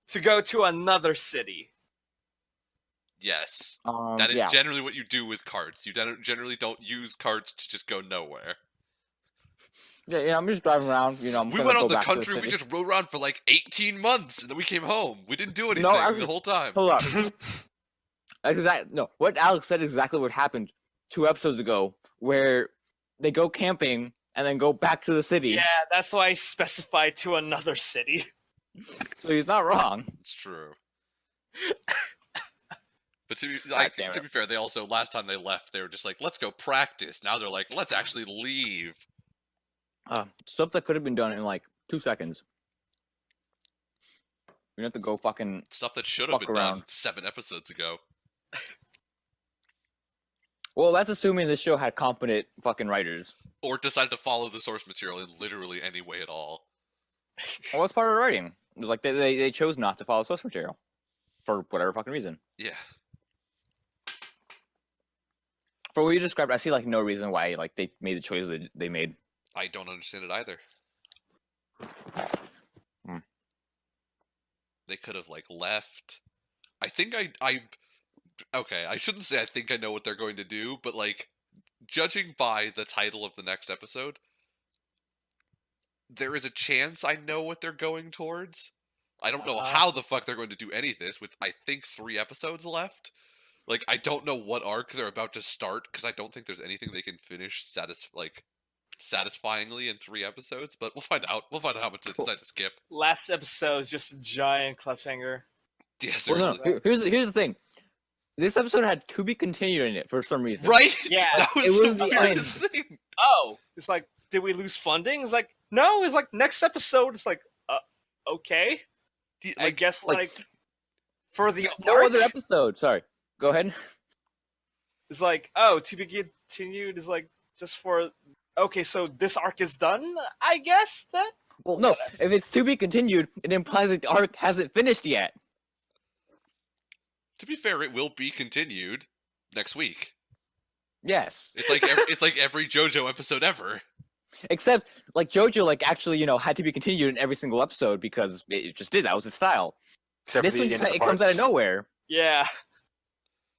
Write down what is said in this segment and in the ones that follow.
to go to another city. Yes. That is yeah. generally what you do with carts. You generally don't use carts to just go nowhere. Yeah, I'm just driving around. I'm We gonna went go out the back to country, we city. just rode around for like 18 months, and then we came home. We didn't do anything actually- the whole time. Hold up. No, what Alex said is exactly what happened 2 episodes ago, where they go camping and then go back to the city. Yeah, that's why I specified to another city. So he's not wrong. It's true. But to damn it. be fair, they also, last time they left, they were just like, let's go practice. Now they're like, let's actually leave. Stuff that could have been done in like 2 seconds. You have to go fucking. Stuff that should have Fuck been done around. 7 episodes ago. Well, that's assuming this show had competent fucking writers. Or decided to follow the source material in literally any way at all. Well, that's part of the writing. It was like they chose not to follow source material for whatever fucking reason. Yeah. For what you described, I see like no reason why like they made the choices that they made. I don't understand it either. They could have like left. I think okay, I shouldn't say I think I know what they're going to do, but like judging by the title of the next episode, there is a chance I know what they're going towards. I don't know how the fuck they're going to do any of this with, I think, 3 episodes left. Like, I don't know what arc they're about to start, because I don't think there's anything they can finish satisfyingly in 3 episodes, but we'll find out. We'll find out how much they decide to skip. Last episode is just a giant cliffhanger. Yeah, Well, seriously. no, here's the thing. This episode had to be continued in it for some reason. Right? Yeah. That was It was the the weirdest thing. Oh, it's like, did we lose funding? It's like, no. It's like next episode. It's like, okay. I guess like for the No arc, other episode. Sorry. Go ahead. it's like, to be continued is like just for. Okay, so this arc is done. I guess that. Well, no. If it's to be continued, it implies that the arc hasn't finished yet. To be fair, it will be continued next week. Yes. It's like every JoJo episode ever. Except, like, JoJo, like, actually, had to be continued in every single episode because it just did. That was its style. Except This for one, the just, end of it comes out of nowhere. Yeah.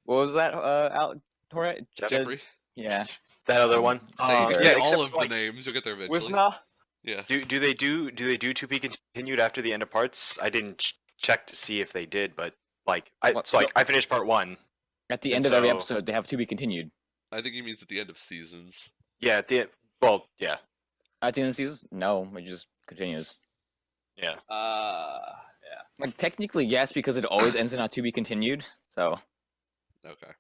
What was that, Torre? Jeffrey. Yeah. That other one. Say Yeah, all except of like, the names. You'll get there eventually. Wisna. Yeah. do they do to be continued after the end of parts? I didn't check to see if they did, but like I finished part 1. At the And end of every so- episode, they have to be continued. I think he means at the end of seasons. Yeah, yeah. At the end of the season? No, it just continues. Yeah. Yeah. Like, technically, yes, because it always ends in a to be continued. So, Okay.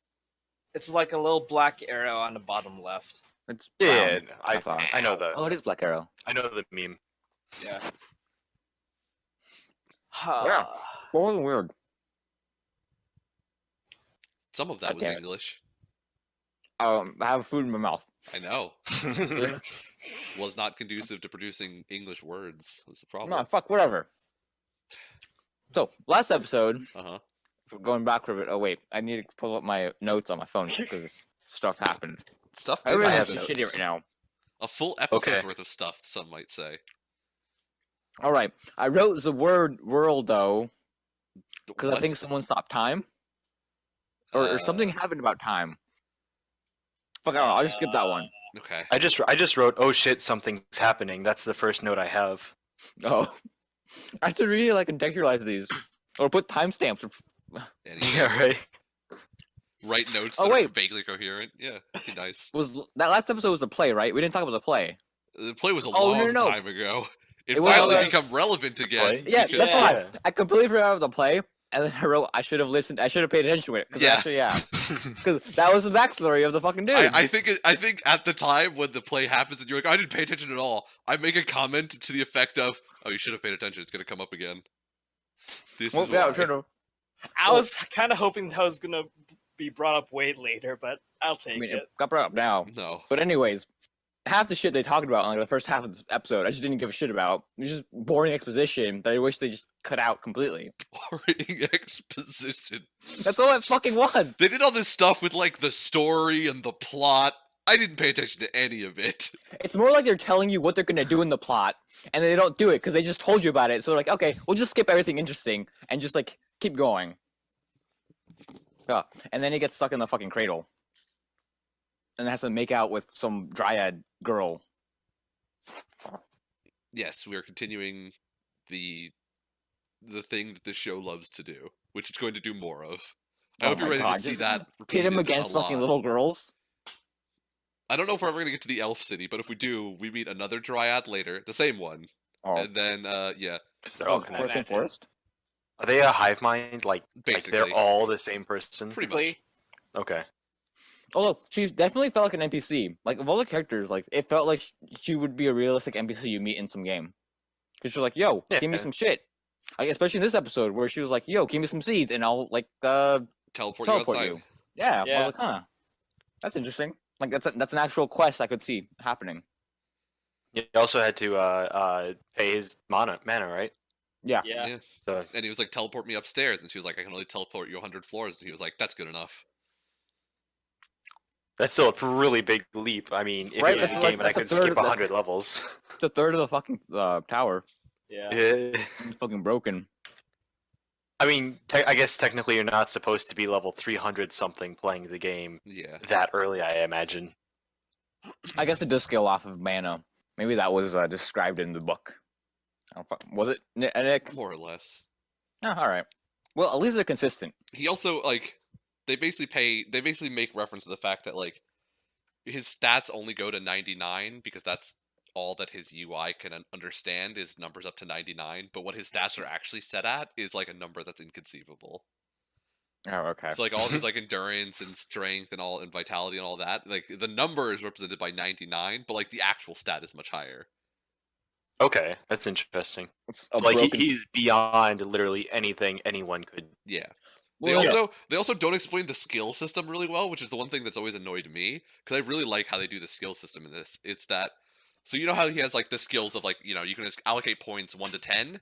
It's like a little black arrow on the bottom left. it's. Yeah, brown. I know the Oh, it is Black Arrow. meme. Yeah. Yeah. Well, weird. Some of that was Okay. English. I have food in my mouth. I know. Was not conducive to producing English words. Was the problem. No, fuck, whatever. So, last episode, Uh-huh. going back for a bit. Oh, wait, I need to pull up my notes on my phone because stuff happened. Stuff I did really have have happen. some shit here right now. A full episode's Okay. worth of stuff, some might say. All right, I wrote the word world though because I What? think someone stopped time, or something happened about time. Fuck, I don't know. I'll just skip that one. Okay. I just wrote, oh shit, something's happening. That's the first note I have. Oh, I should really like contextualize these, or put timestamps. Anyway, Yeah, right. write notes Oh, that are wait. vaguely coherent. Yeah, be nice. Was that last episode was the play, right? We didn't talk about the play. The play was a Oh, long no. time ago. It, It was finally like- become relevant again. Yeah, because- that's Yeah. fine. I completely forgot about the play, and then I wrote I should have listened. I should have paid attention to it. 'Cause Yeah. actually, yeah, because that was the backstory of the fucking dude. I think at the time when the play happens and you're like, I didn't pay attention at all, I make a comment to the effect of, oh, you should have paid attention. It's gonna come up again. This well, is yeah, why. I'm trying to. I was kind of hoping that was gonna be brought up way later, but I'll take I mean, it. it got brought up now. No. But anyways, half the shit they talked about in like the first half of this episode, I just didn't give a shit about. It was just boring exposition that I wish they just cut out completely. Boring exposition. That's all it fucking was. They did all this stuff with like the story and the plot. I didn't pay attention to any of it. It's more like they're telling you what they're gonna do in the plot, and they don't do it because they just told you about it. So they're like, okay, we'll just skip everything interesting and just like keep going. Yeah, and then he gets stuck in the fucking cradle, and has to make out with some dryad girl. Yes, we are continuing the thing that the show loves to do, which it's going to do more of. I hope you're ready to see that. Pit him repeated against a lot. fucking little girls. I don't know if we're ever going to get to the elf city, but if we do, we meet another dryad later, the same one. Oh, And then, yeah, Because they're all Forest connected. and Forest. Are they a hive mind? Like basically. they're all the same person? Pretty much. Okay. Although she definitely felt like an NPC. Like of all the characters, like it felt like she would be a realistic NPC you meet in some game. Because she was like, "Yo, give me Yeah. some shit." Like especially in this episode where she was like, "Yo, give me some seeds and I'll like Teleport you teleport outside. you." Yeah, I Yeah. was like, "Huh, that's interesting." Like that's an actual quest I could see happening. He also had to pay his mana, right? Yeah. Yeah. So And he was like, teleport me upstairs. And she was like, I can only teleport you 100 floors. And he was like, that's good enough. that's still a really big leap. I mean, if Right, it was a that's like- game and I that's a could third skip of the- 100 levels. It's a third of the fucking tower. Yeah. Yeah. It's fucking broken. I mean, I guess technically you're not supposed to be level 300 something playing the game Yeah. that early, I imagine. I guess it does scale off of mana. Maybe that was described in the book. I don't was it, Nick? More or less. Oh, all right. Well, at least they're consistent. He also, like, they basically make reference to the fact that, like, his stats only go to 99 because that's all that his UI can understand is numbers up to 99. But what his stats are actually set at is, like, a number that's inconceivable. Oh, okay. So like all his like endurance and strength and all and vitality and all that, like the number is represented by 99, but like the actual stat is much higher. Okay, that's interesting. It's a So, like broken- he's beyond literally anything anyone could. Yeah. Well, They also don't explain the skill system really well, which is the one thing that's always annoyed me because I really like how they do the skill system in this. It's that so you know how he has like the skills of like, you know, you can just allocate points 1 to 10.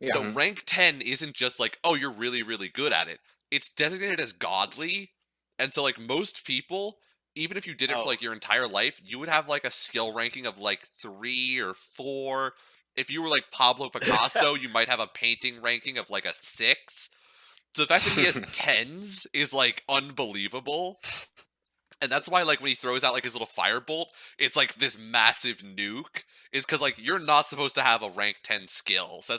Yeah. So rank 10 isn't just like, oh, you're really really good at it. It's designated as godly. And so like most people, even if you did it for like your entire life, you would have like a skill ranking of like 3 or 4. If you were like Pablo Picasso, you might have a painting ranking of like a 6. So the fact that he has 10s is like unbelievable. And that's why like when he throws out like his little firebolt, it's like this massive nuke. Is because like you're not supposed to have a rank 10 skill. So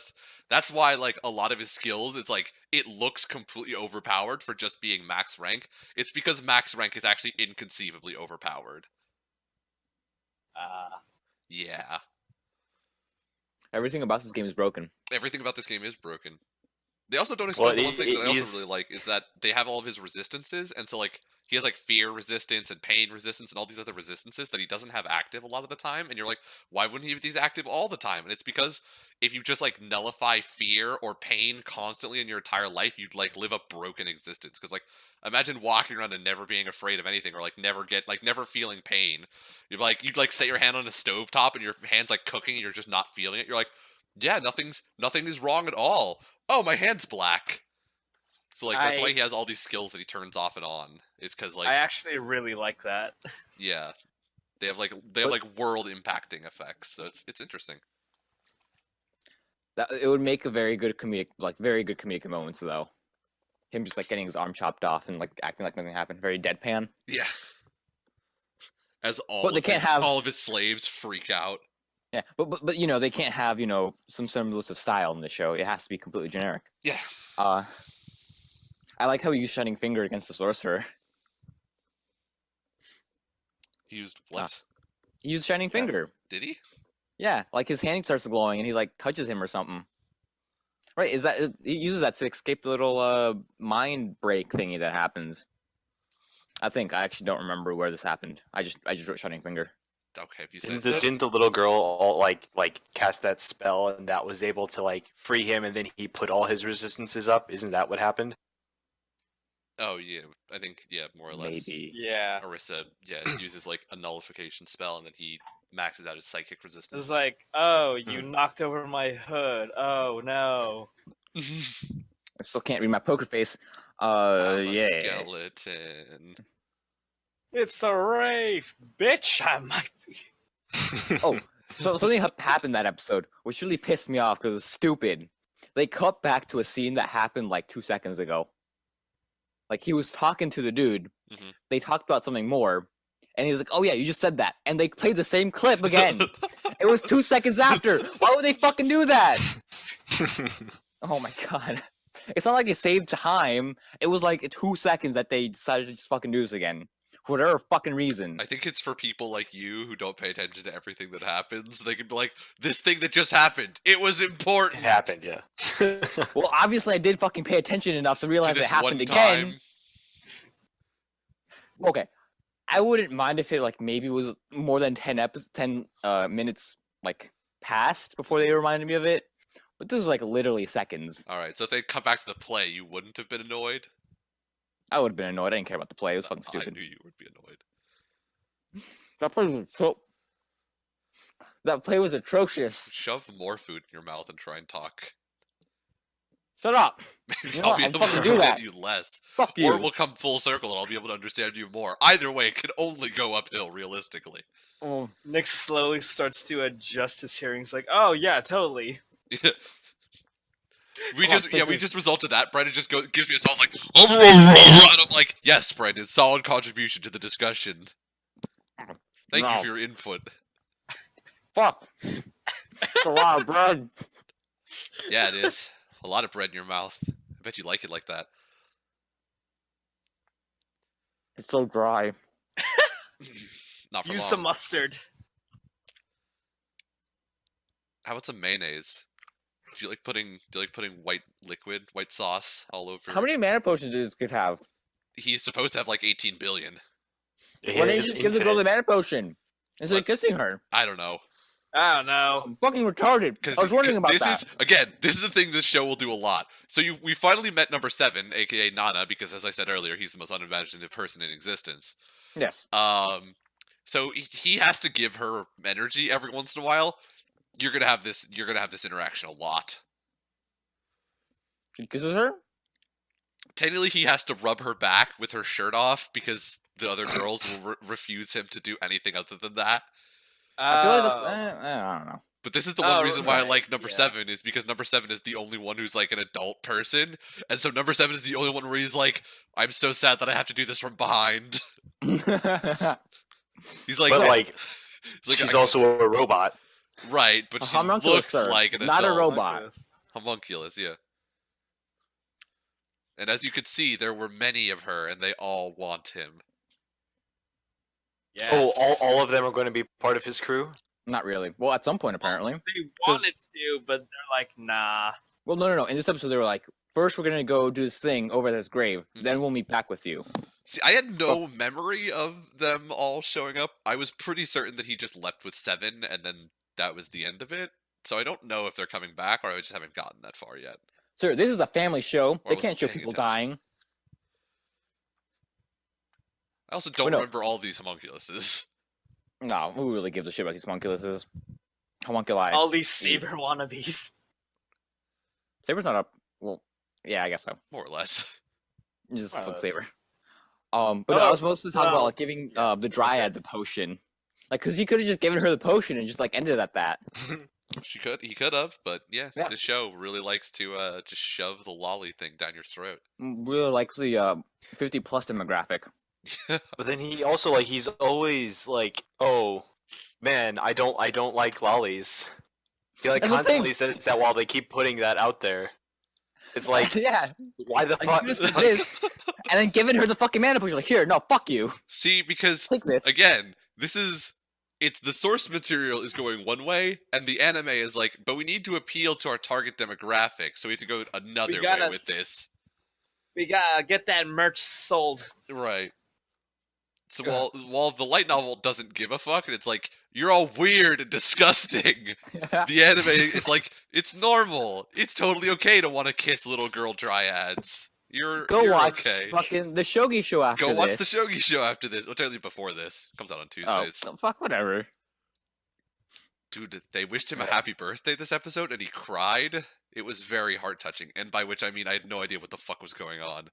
that's why like a lot of his skills, it's like it looks completely overpowered for just being max rank. It's because max rank is actually inconceivably overpowered. Yeah. Everything about this game is broken. Everything about this game is broken. They also don't explain Well, one thing that I also is- really like is that they have all of his resistances, and so like he has like fear resistance and pain resistance and all these other resistances that he doesn't have active a lot of the time, and you're like, why wouldn't he have these active all the time? And it's because if you just like nullify fear or pain constantly in your entire life, you'd like live a broken existence. Because like imagine walking around and never being afraid of anything, or like never feeling pain. You'd like set your hand on a stovetop and your hand's like cooking and you're just not feeling it. You're like, yeah, nothing is wrong at all. Oh, my hand's black. So like that's why he has all these skills that he turns off and on. Is because like I actually really like that. yeah, they have like world impacting effects. So it's interesting. That it would make a very good comedic moments though. Him just like getting his arm chopped off and like acting like nothing happened, very deadpan. Yeah. As But they can't have- all of his slaves freak out. Yeah, but you know they can't have some semblance of style in the show. It has to be completely generic. Yeah. I like how he used Shining Finger against the sorcerer. He used what? He used Shining Finger. Did he? Yeah, like his hand starts glowing and he like touches him or something. Right? He uses that to escape the little mind break thingy that happens. I actually don't remember where this happened. I just wrote Shining Finger. Okay, if you say Didn't so. didn't the little girl all like cast that spell and that was able to like free him and then he put all his resistances up? Isn't that what happened? Oh yeah, I think more or less. Maybe. Yeah. Orisa, uses like a nullification spell and then he maxes out his psychic resistance. It's like, oh, you knocked over my hood. Oh no. I still can't read my poker face. I'm a Yeah. skeleton. It's a rave, bitch. I might be. Oh, so something happened that episode, which really pissed me off because it was stupid. They cut back to a scene that happened like 2 seconds ago. Like he was talking to the dude. Mhm. They talked about something more, and he was like, "Oh yeah, you just said that," and they played the same clip again. It was 2 seconds after. Why would they fucking do that? Oh my god. It's not like they saved time. It was like 2 seconds that they decided to just fucking do this again. For whatever fucking reason. I think it's for people like you who don't pay attention to everything that happens. They can be like, this thing that just happened, it was important. It happened, yeah. Well, obviously I did fucking pay attention enough to To realize this it happened one again. time. Okay. I wouldn't mind if it like maybe was more than 10 minutes like passed before they reminded me of it. But this was like literally seconds. Alright, so if they come back to the play, you wouldn't have been annoyed? I would have been annoyed. I didn't care about the play. It was fucking I stupid. knew you would be annoyed. That play was atrocious. Shove more food in your mouth and try and talk. Shut up. Maybe You I'll know, be I'll able to fucking do understand that. you less. Fuck you. Or we'll come full circle and I'll be able to understand you more. Either way, it can only go uphill, realistically. Oh. Nick slowly starts to adjust his hearing. He's like, "Oh yeah, totally." We Come on, just take result of that. Brendan just gives me a sound like, and I'm like, yes, Brendan, solid contribution to the discussion. Thank you No. for your input. Fuck. It's a lot of bread. Yeah, it is. A lot of bread in your mouth. I bet you like it like that. It's so dry. Not for Use long. the mustard. How about some mayonnaise? Do you like putting white white sauce all over? How many mana potions does this kid have? He's supposed to have like 18 billion. Why didn't you It's just give the girl the infinite. mana potion instead of What? kissing her? I don't know. I don't know. I'm fucking retarded. Because I was wondering about this that. is again, this is the thing this show will do a lot. So we finally met number 7, aka Nana, because as I said earlier, he's the most unimaginative person in existence. Yes. So he has to give her energy every once in a while. You're gonna have this interaction a lot. She kisses her? Technically, he has to rub her back with her shirt off because the other girls will refuse him to do anything other than that. I feel like that's, Oh. I don't know. But this is the one Oh, reason why I right, like number yeah. 7 is because number 7 is the only one who's like an adult person, and so number 7 is the only one where he's like, "I'm so sad that I have to do this from behind." He's like, But like, he's like, she's also a robot. right, but A she homunculus, looks sir, like an not a adult. robot. Homunculus, yeah. And as you could see, there were many of her, and they all want him. Yes. Oh, all of them are going to be part of his crew? Not really. Well, at some point, apparently. They wanted to, but they're like, nah. Well, no. In this episode, they were like, first we're going to go do this thing over at his grave. Mhm. Then we'll meet back with you. See, I had no memory of them all showing up. I was pretty certain that he just left with 7, and then that was the end of it. So I don't know if they're coming back, or I just haven't gotten that far yet. Sir, this is a family show. They wasn't can't show paying people attention. dying. I also don't no. remember all of these homunculuses. No, who really gives a shit about these homunculuses? Homunculi. All these Saber wannabes. Saber's not a... Well, yeah, I guess so. More or less. Just More or fuck less. Saber. But I was supposed to talk about no. like giving the Dryad the potion. Like, because he could have just given her the potion and just like ended at that. He could have, but yeah, Yeah. the show really likes to just shove the lolly thing down your throat. Really likes the 50 plus demographic. But then he also like he's always like, "Oh, man, I don't like lollies." He like That's the constantly thing. says that while they keep putting that out there. It's like, yeah, why the like, fuck? you just did this, and then giving her the fucking mana potion. Like, here, no, fuck you. See, because Take this. again, it's the source material is going one way, and the anime is like, but we need to appeal to our target demographic, so we have to go another way gotta with this. We gotta get that merch sold. Right. So while the light novel doesn't give a fuck, and it's like, you're all weird and disgusting, the anime is like, it's normal. It's totally okay to want to kiss little girl dryads. You're watch okay. fucking the Shogi show after Go this. watch the Shogi show after this. Or technically before this. Comes out on Tuesdays. Oh, fuck, whatever. Dude, they wished him a happy birthday this episode, and he cried. It was very heart touching, and by which I mean I had no idea what the fuck was going on.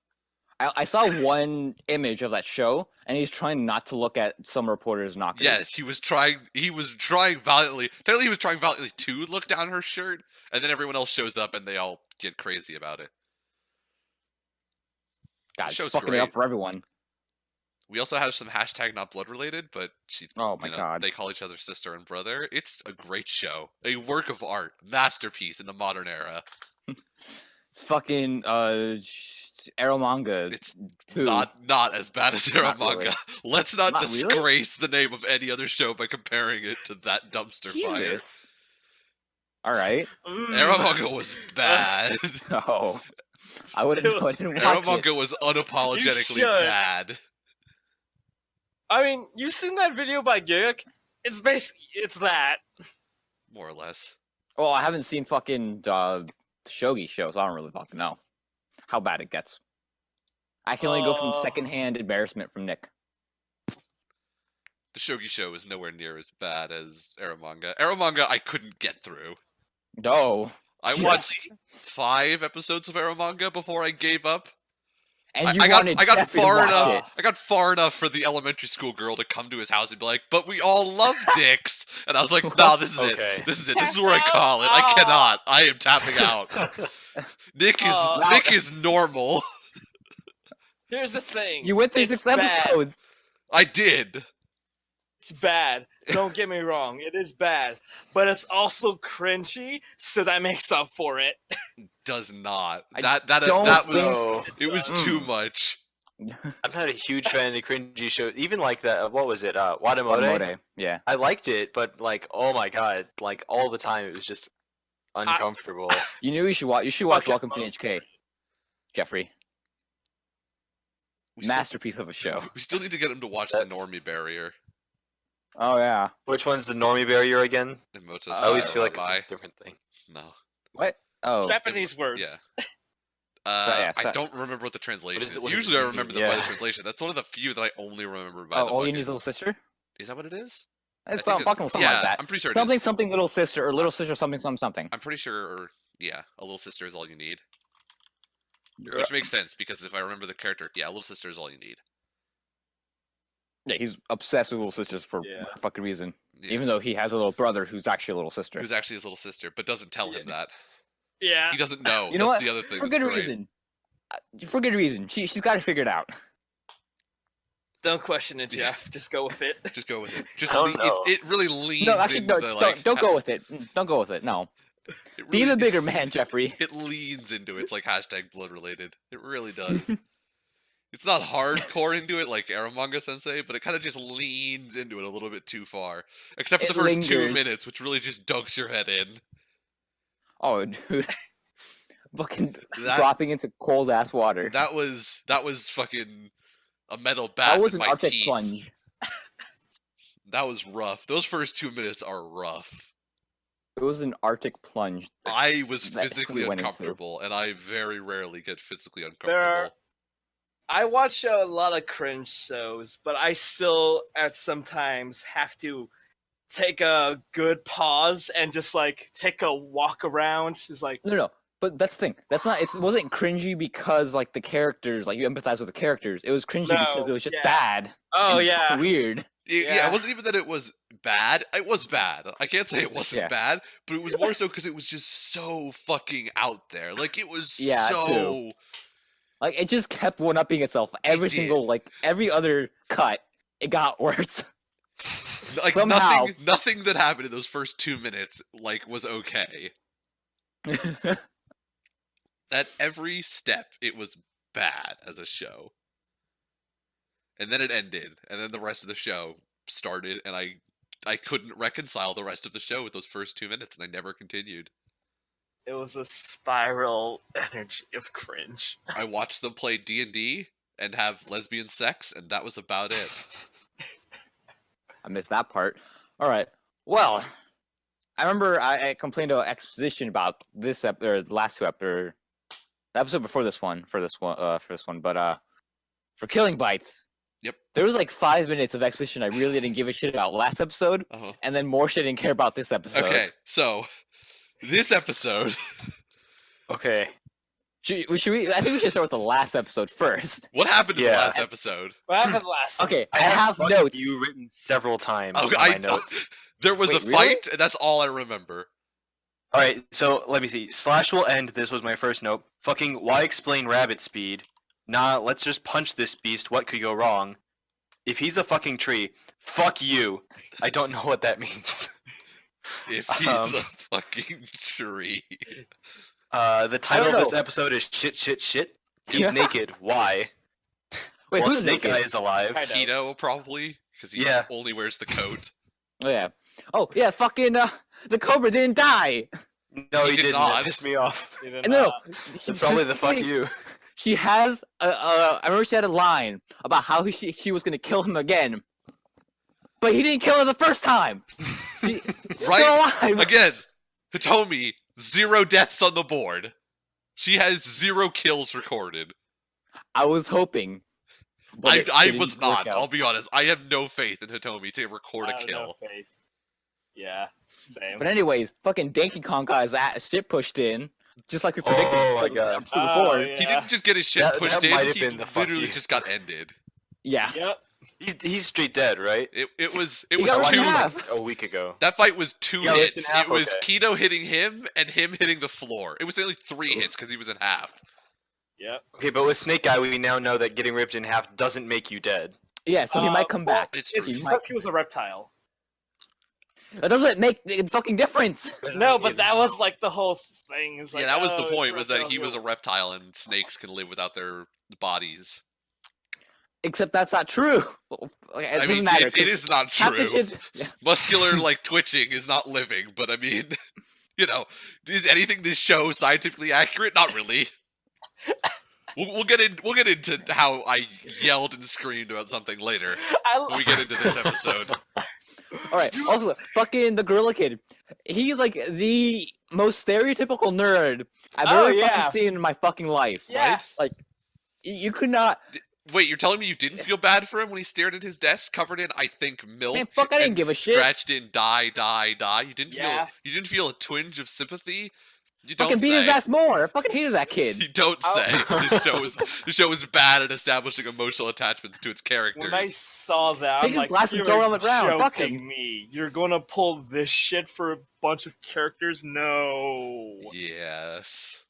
I saw one image of that show, and he's trying not to look at some reporter's knockers. Yes, he was trying valiantly. Technically, he was trying valiantly to look down her shirt, and then everyone else shows up, and they all get crazy about it. God, The show's it's fucking great. it up for everyone. We also have some hashtag not blood related, but Oh my god. they call each other sister and brother. It's a great show, a work of art, masterpiece in the modern era. It's fucking Arrow manga. It's 2. not as bad as Not Aramanga. really. Let's not Not really? disgrace the name of any other show by comparing it to that dumpster fire. Jesus. All right. Aramanga was bad. Oh, I wouldn't. It was- I didn't watch it. Aramanga was unapologetically should. bad. I mean, you've seen that video by Gyuk? It's basically that. More or less. Well, I haven't seen fucking Shogi shows. I don't really fucking know how bad it gets. I can only go from secondhand embarrassment from Nick. The Shogi show is nowhere near as bad as Aramanga. Aramanga I couldn't get through. No. I Yes. watched 5 episodes of Aramanga before I gave up. And you I got wanted I got Jeffrey to far watch enough. it. I got far enough for the elementary school girl to come to his house and be like, "But we all love dicks." And I was like, "No, this is Okay. it. This is it. This is where I call it. I cannot. I am tapping out." Nick is normal. Here's the thing. You went through It's 6 bad. episodes. I did. It's bad. Don't get me wrong. It is bad. But it's also cringy, so that makes up for it. Does not. I That don't was No, it was too much. I'm not a huge fan of cringy shows. Even like that. What was it? Watamote. Watamote, yeah. I liked it, but like, oh my god, like all the time it was just uncomfortable. You knew you should watch. You should watch Okay. Welcome to HK, Jeffrey. We still, Masterpiece of a show. we still need to get him to watch the That's- Normie Barrier. Oh yeah. Which one's the normie barrier again? And Moto's I always Side feel like Bye. it's a different thing. No. What? Oh. Japanese words. Yeah. yeah, I so- don't remember what the translation is is. it- what is Usually it I mean? remember them by the Yeah. translation. That's one of the few that I only remember by Oh, the all you fucking... need is little sister. Is that what it is? It's I some, think fucking something yeah, like that. I'm pretty sure it Something is. something little sister or little sister something something something. I'm pretty sure, yeah, a little sister is all you need. Which makes sense, because if I remember the character, yeah, a little sister is all you need. Yeah, he's obsessed with little sisters for Yeah. a fucking reason. Yeah. Even though he has a little brother who's actually a little sister. Who's actually his little sister, but doesn't tell him that. Yeah. He doesn't know. You know That's what? the other thing For that's good great. reason. For good reason. She's got to figure it out. Don't question it, Jeff. Just go with it. Just go with it. Just I don't know. it really leans No, actually, into no. the, Just like, don't go with it. Don't go with it. No. it Be really- the bigger man, Jeffrey. It leans into it. It's like hashtag blood related. It really does. It's not hardcore into it like Aramanga Sensei, but it kind of just leans into it a little bit too far. Except for It the first 2 lingers. minutes, which really just dunks your head in. Oh, dude. Fucking That- dropping into cold ass water. That was fucking a metal bat That was in an my Arctic teeth. plunge. That was rough. Those first 2 minutes are rough. It was an Arctic plunge. I was That physically we went into. uncomfortable, and I very rarely get physically There uncomfortable. I watch a lot of cringe shows, but I still, at some times, have to take a good pause and just like take a walk around. It's like, No. But that's the thing. That's not. It wasn't cringy because like the characters, like you empathize with the characters. It was cringy No, because it was just yeah. bad. oh and yeah, fucking weird. Yeah, Yeah. it wasn't even that it was bad. It was bad. I can't say it wasn't Yeah. bad, but it was more so because it was just so fucking out there. Like it was Yeah, so. too. Like it just kept one upping itself. Every did. single like every other cut, it got worse. Like Somehow. nothing that happened in those first 2 minutes like was okay. At every step, it was bad as a show. And then it ended, and then the rest of the show started, and I couldn't reconcile the rest of the show with those first 2 minutes, and I never continued. it was a spiral energy of cringe. I watched them play D&D and have lesbian sex, and that was about it. I missed that part. All right. Well, I remember I complained about exposition about this or the last 2 episodes, the episode before this one, for this one, but for Killing Bites. Yep. There was like 5 minutes of exposition I really didn't give a shit about last episode, Uh-huh. and then more shit I didn't care about this episode. Okay, so this episode, Okay. Should we? I think we should start with the last episode first. What happened in the Yeah. last episode? What happened last? Okay, I I have fuck notes. you written several times Okay, on my notes. there was Wait, a really? fight, and that's all I remember. All right, so let me see. Slash will end. This was my first note. Fucking why explain rabbit speed? Nah, let's just punch this beast. What could go wrong? If he's a fucking tree, fuck you. I don't know what that means. If he's Um, a fucking tree. The title of don't this know. episode is shit, shit, shit. He's naked. Why? Wait, well, who's Snake naked? Eye is alive. I know. Keto, probably, because he Yeah. only wears the coat. Oh yeah. Oh yeah. Fucking the Cobra didn't die. No, He he did didn't. not. That pissed me off. Even, No, That's probably the fuck specifically- you. She has I remember she had a line about how she was gonna kill him again, but he didn't kill her the first time. She's Right? still alive. Again, Hitomi, 0 deaths on the board. She has 0 kills recorded. I was hoping. but it I didn't was work not. out. I'll be honest. I have no faith in Hitomi to record a I have kill. no faith. Yeah, same. But anyways, fucking Donkey Kong got his shit pushed in, just like we predicted. Oh my the God. episode Oh, before. yeah. He didn't just get his shit That- pushed that might in. have He been the fuck literally you. just got ended. Yeah. Yep. He's straight dead, right? It was He got was ripped in two. half. A week ago. That fight was 2 Yeah, ripped hits. in half, It was okay. Keto hitting him and him hitting the floor. It was only 3 hits because he was in half. Yep. Okay, but with Snake Eye, we now know that getting ripped in half doesn't make you dead. Yeah, so he might come well, back. It's It's true. because he was a reptile. That doesn't make a fucking difference. No, but that was like the whole thing. It was like, Yeah, that was oh, the it's point. Was that reptile, he was a no. reptile and snakes can live without their bodies. Except that's not true. Well, it I doesn't mean, matter. it is not half the true. shit- yeah. Muscular like twitching is not living, but I mean, you know, is anything this show scientifically accurate? Not really. We'll get into how I yelled and screamed about something later when we get into this episode. All right. Also, fucking the Gorilla Kid. He's like the most stereotypical nerd I've Oh, ever yeah. fucking seen in my fucking life. Yeah. Like, you could not. Wait, you're telling me you didn't feel bad for him when he stared at his desk covered in, I think, milk? Man, fuck, I didn't and give a shit. Scratched in die, die, die. You didn't Yeah. feel a twinge of sympathy. You Fucking don't beat say. his ass more. I fucking hated that kid. You don't Oh. say. This show is bad at establishing emotional attachments to its characters. When I saw that, Take I'm his like, glass and you're throw it on the ground, fuck joking him." me. You're gonna pull this shit for a bunch of characters? No. Yes.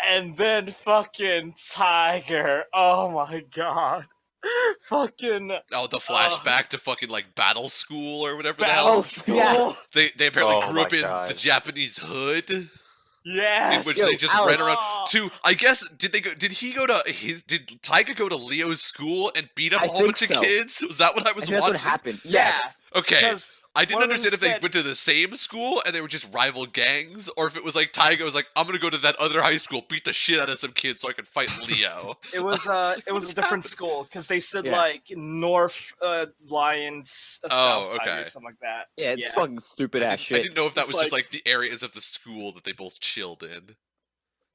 And then fucking Tiger. Oh my god. Fucking Oh, the flashback to fucking like battle school or whatever the battle hell. school. Yeah. They apparently Oh grew up my in the God. Japanese hood, in Yes. which Yo, they just Alex. ran around. Oh. To I guess did did Tiger go to Leo's school and beat up I a whole think bunch so. of kids? Was that what I I was think that's what watching? happened. Yeah. Yes. Okay. Because I didn't one of them understand if they said- went to the same school and they were just rival gangs, or if it was like Taiga was like, I'm gonna go to that other high school, beat the shit out of some kids so I can fight Leo. it was like, it was what's a different happening? school because they said Yeah. like North Lions, Oh, South Tiger, okay. or something like that. Yeah, it's Yeah. fucking stupid I ass didn't, I shit. didn't know if that It's was just like- like the areas of the school that they both chilled in.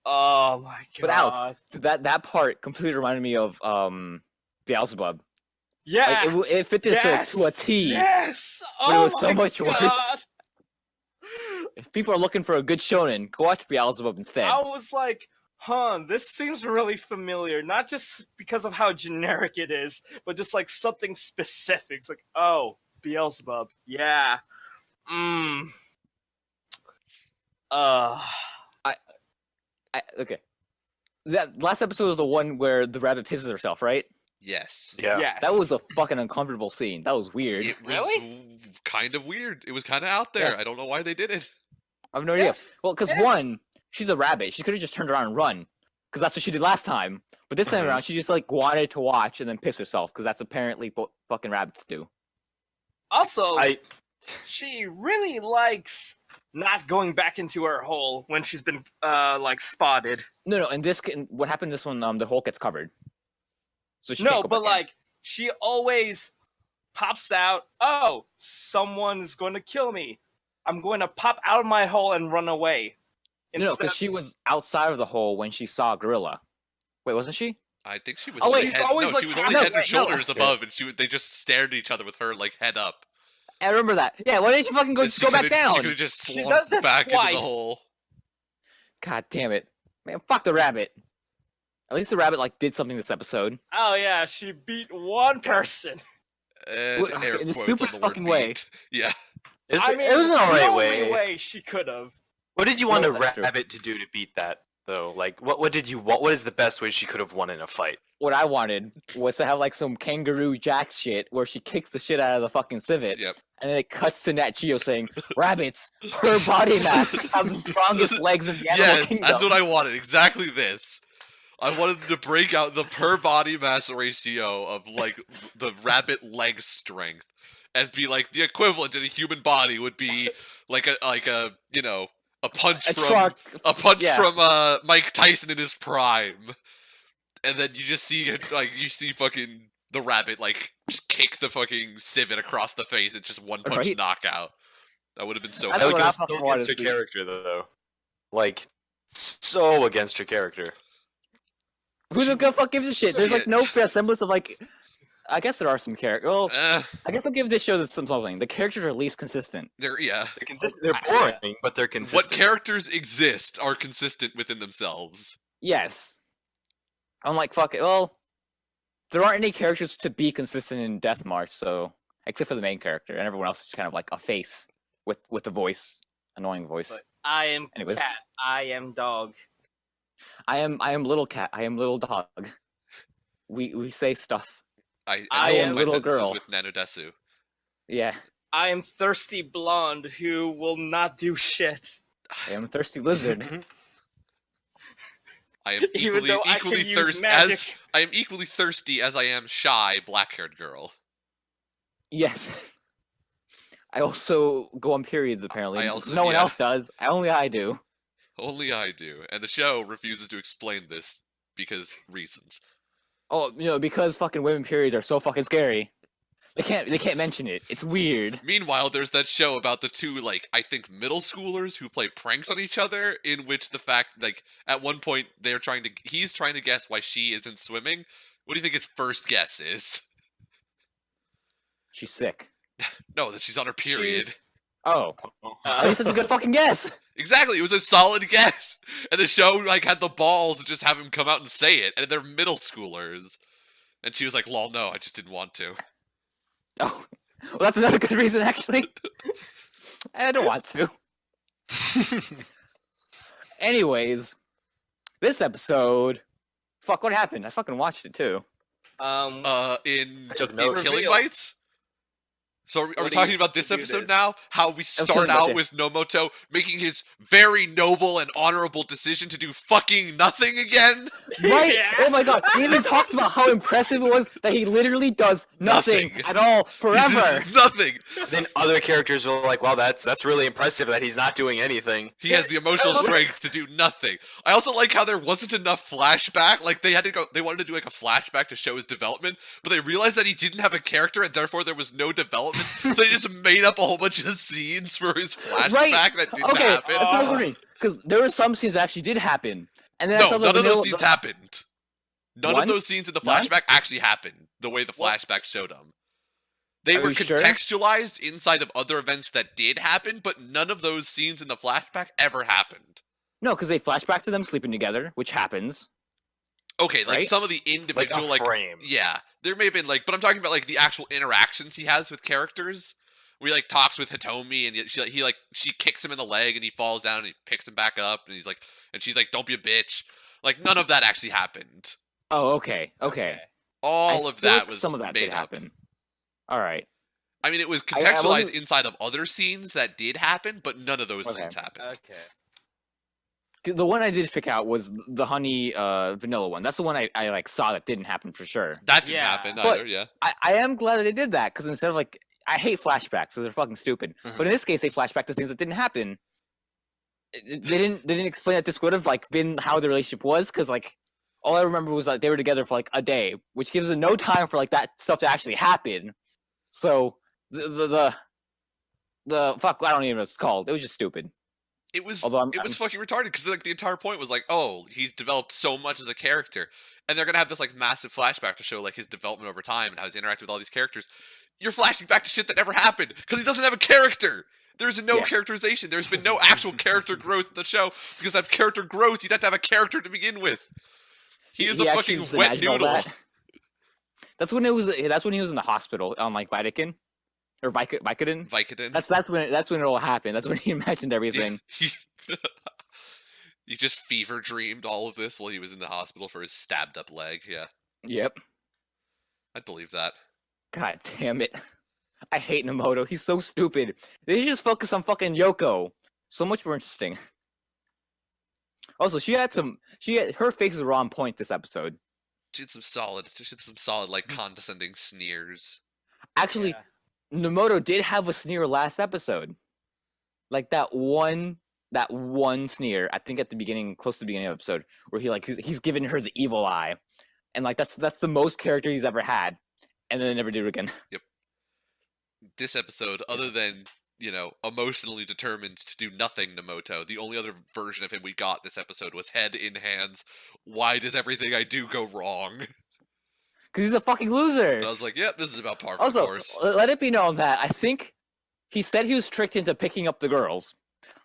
Oh my god. But Alex, that part completely reminded me of Beelzebub. Yeah. Like it fit this to a T. Yes. But it Oh was so my much worse. God. If people are looking for a good shonen, go watch Beelzebub instead. I was like, this seems really familiar. Not just because of how generic it is, but just like something specific. It's like, oh, Beelzebub. Yeah. Okay. That last episode was the one where the rabbit pisses herself, right? Yes. Yeah. Yes. That was a fucking uncomfortable scene. That was weird. It was Really? kind of weird. It was kind of out there. Yeah. I don't know why they did it. I have no idea. Yes. Well, because Yeah. one, she's a rabbit. She could have just turned around and run, because that's what she did last time. But this time Mhm. around, she just like wanted to watch and then piss herself, because that's apparently what fucking rabbits do. Also, I she really likes not going back into her hole when she's been like spotted. No, and what happened in this one? The hole gets covered. So she No, can't go but back in. like she always pops out. Oh, someone's going to kill me. I'm going to pop out of my hole and run away. No, Instead- because she was outside of the hole when she saw a gorilla. Wait, wasn't she? I think she was. Oh, only wait, she's always, no, like, she was half only no, head and wait, no. shoulders above, and they just stared at each other with her like head up. I remember that. Yeah, why didn't you fucking And just go back She down? could have just She slumped does this back into the twice. hole. God damn it. Man, fuck the rabbit. At least the rabbit like did something this episode. Oh yeah, she beat one person. And Wh- air in the quotes on stupidest the word fucking way. beat. Yeah. It was an the alright only way. she could have. What did you want a No, that's true. rabbit to do to beat that though? Like, what did you want? What is the best way she could have won in a fight? What I wanted was to have like some kangaroo jack shit where she kicks the shit out of the fucking civet, Yep. and then it cuts to Nat Geo saying, "Rabbits, per body mass, have the strongest legs in the animal Yes, kingdom." that's what I wanted. Exactly this. I wanted them to break out the per body mass ratio of like the rabbit leg strength, and be like the equivalent in a human body would be like a you know a punch A from truck. a punch yeah. from Mike Tyson in his prime, and then you just see like you see fucking the rabbit like just kick the fucking civet across the face. It's just one punch Right? knockout. That would have been so. That's That funny. what I would go fucking so wanted against to her see. character though. Like, so against her character. Who the fuck gives a shit? There's like Yeah. no semblance of like. I guess there are some characters. Well, Eh, I guess I'll give this show something. The characters are at least consistent. yeah. They're consistent. They're boring, but they're consistent. What characters exist are consistent within themselves. Yes. I'm like, fuck it. Well, there aren't any characters to be consistent in Death March, so except for the main character, and everyone else is kind of like a face with the voice, annoying voice. But I am Anyways. cat. I am dog. I am little cat. I am little dog. We say stuff. I I know am my little sentences girl. with Nanodesu. Yeah, I am thirsty blonde who will not do shit. I am a thirsty lizard. I am Even equally though I equally can use thirsty magic. as I am equally thirsty as I am shy black-haired girl. Yes. I also go on periods apparently. I also- no one yeah. else does. Only I do. Only I do, and the show refuses to explain this because reasons. Oh, because fucking women periods are so fucking scary. They can't mention it. It's weird. Meanwhile, there's that show about the two, like, I think middle schoolers who play pranks on each other, in which the fact, like, at one point he's trying to guess why she isn't swimming. What do you think his first guess is? She's sick. No, that she's on her period. She's- Oh, at least it's a good fucking guess. Exactly, it was a solid guess. And the show, like, had the balls to just have him come out and say it, and they're middle schoolers. And she was like, lol, no, I just didn't want to. Oh, well, that's another good reason actually. I don't want to. Anyways, this episode. Fuck, what happened? I fucking watched it too. In I took Secret notes. Killing Reveals. Bites? So are we What do talking you about this do episode this? now? How we start Killing out Bites, with Nomoto making his very noble and honorable decision to do fucking nothing again? Right? Yeah. Oh my god, we even talked about how impressive it was that he literally does nothing, Nothing. at all forever. Nothing. Then other characters were like, "Wow, that's really impressive that he's not doing anything." He has the emotional strength to do nothing. I also like how there wasn't enough flashback. Like they wanted to do like a flashback to show his development, but they realized that he didn't have a character and therefore there was no development. So they just made up a whole bunch of scenes for his flashback Right. that didn't Okay, happen. that's what I was wondering. Because there were some scenes that actually did happen. And then I No, saw the none of those vanilla- scenes happened. None One? of those scenes in the None? flashback actually happened the way the What? flashback showed them. They Are were you sure? contextualized inside of other events that did happen, but none of those scenes in the flashback ever happened. No, because they flash back to them sleeping together, which happens. Okay, like Right? some of the Like individual, a like frame. yeah, there may have been like, but I'm talking about like the actual interactions he has with characters. Where he like talks with Hitomi and she kicks him in the leg and he falls down and he picks him back up and she's like, "Don't be a bitch." Like none of that actually happened. Oh, okay. Okay. All I of feel that like was some of that made did up. happen. All right. I mean, it was I contextualized wasn't- inside of other scenes that did happen, but none of those Okay. scenes happened. Okay. The one I did pick out was the honey vanilla one. That's the one I like saw that didn't happen for sure. That didn't Yeah. happen But- either. Yeah. I am glad that they did that because instead of like I hate flashbacks because they're fucking stupid. Mhm. But in this case, they flash back to things that didn't happen. They didn't explain that this would have like been how the relationship was because like all I remember was that they were together for like a day, which gives them no time for like that stuff to actually happen. So the fuck I don't even know what it's called. It was just stupid. It was Although I'm- it was fucking retarded because like the entire point was like, oh, he's developed so much as a character, and they're gonna have this like massive flashback to show like his development over time and how he's interacted with all these characters. You're flashing back to shit that never happened because he doesn't have a character. There's no Yeah. characterization. There's been no actual character growth in the show because to have character growth, you'd have to have a character to begin with. He is he a actually fucking just wet imagined all noodle. that. That's when it was. That's when he was in the hospital on like Vicodin or Vicodin. Vicodin. That's when it all happened. That's when he imagined everything. He just fever dreamed all of this while he was in the hospital for his stabbed up leg. Yeah, Yep. I'd believe that. God damn it. I hate Nomoto. He's so stupid. They should just focus on fucking Yoko. So much more interesting. Also, her faces were on point this episode. She had some solid, like condescending sneers. Actually, Yeah. Nomoto did have a sneer last episode. Like that one sneer, I think at the beginning, close to the beginning of the episode, where he's giving her the evil eye. And like that's the most character he's ever had. And then they never did it again. This episode, other than, emotionally determined to do nothing, Nomoto, the only other version of him we got this episode was head in hands. Why does everything I do go wrong? Because he's a fucking loser. And I was like, yeah, this is about par for the Also, course. let it be known that I think he said he was tricked into picking up the girls.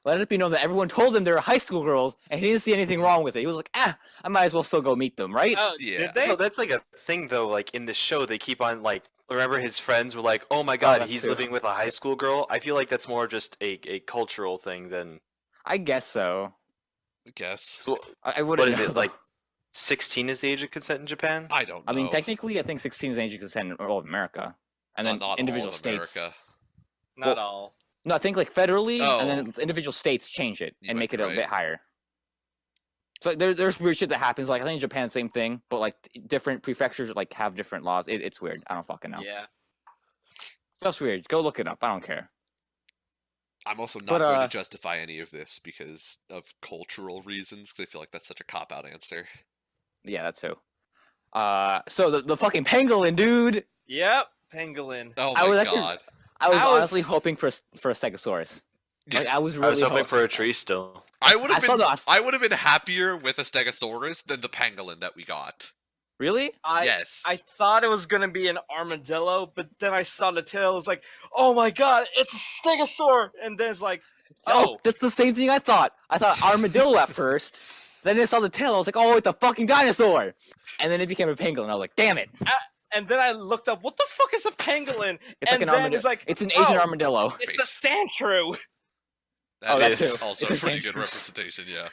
Let it be known that everyone told him they were high school girls, and he didn't see anything wrong with it. He was like, I might as well still go meet them, right? Oh, Yeah. did they? No, that's like a thing though. Like in the show, they keep on like. Remember, his friends were like, "Oh my God, that's he's true. living with a high school girl." I feel like that's more just a cultural thing than. I guess so. I guess. So, I what wouldn't is know, it though. like? 16 is the age of consent in Japan. I don't know. I mean, technically, I think 16 is age of consent in all of America, and then not individual all of states. America. Not all. No, I think like federally, Oh. and then individual states change it You and might make it be a right. bit higher. So there's weird shit that happens. Like I think in Japan, same thing, but like different prefectures like have different laws. It's weird. I don't fucking know. Yeah. Stuff's weird. Go look it up. I don't care. I'm also not But, going to justify any of this because of cultural reasons, because I feel like that's such a cop-out answer. Yeah, that's who. So the fucking pangolin, dude. Yep. Pangolin. Oh I my was actually- god. I was I was- honestly hoping for a Stegosaurus. Like I was really I was hoping for a tree still. I would I have saw been the- I would have been happier with a Stegosaurus than the pangolin that we got. Really? Yes. I thought it was gonna be an armadillo, but then I saw the tail. I was like, "Oh my god, it's a stegosaur!" And then it's like, "Oh, That's the same thing I thought. I thought armadillo at first. Then I saw the tail. I was like, oh, it's a fucking dinosaur. And then it became a pangolin. I was like, damn it. And then I looked up, what the fuck is a pangolin? It's and like an then armadillo. it's like, It's an Asian oh, armadillo. it's a sandshrew. That that is too. also It's a a pretty good same- representation, yeah.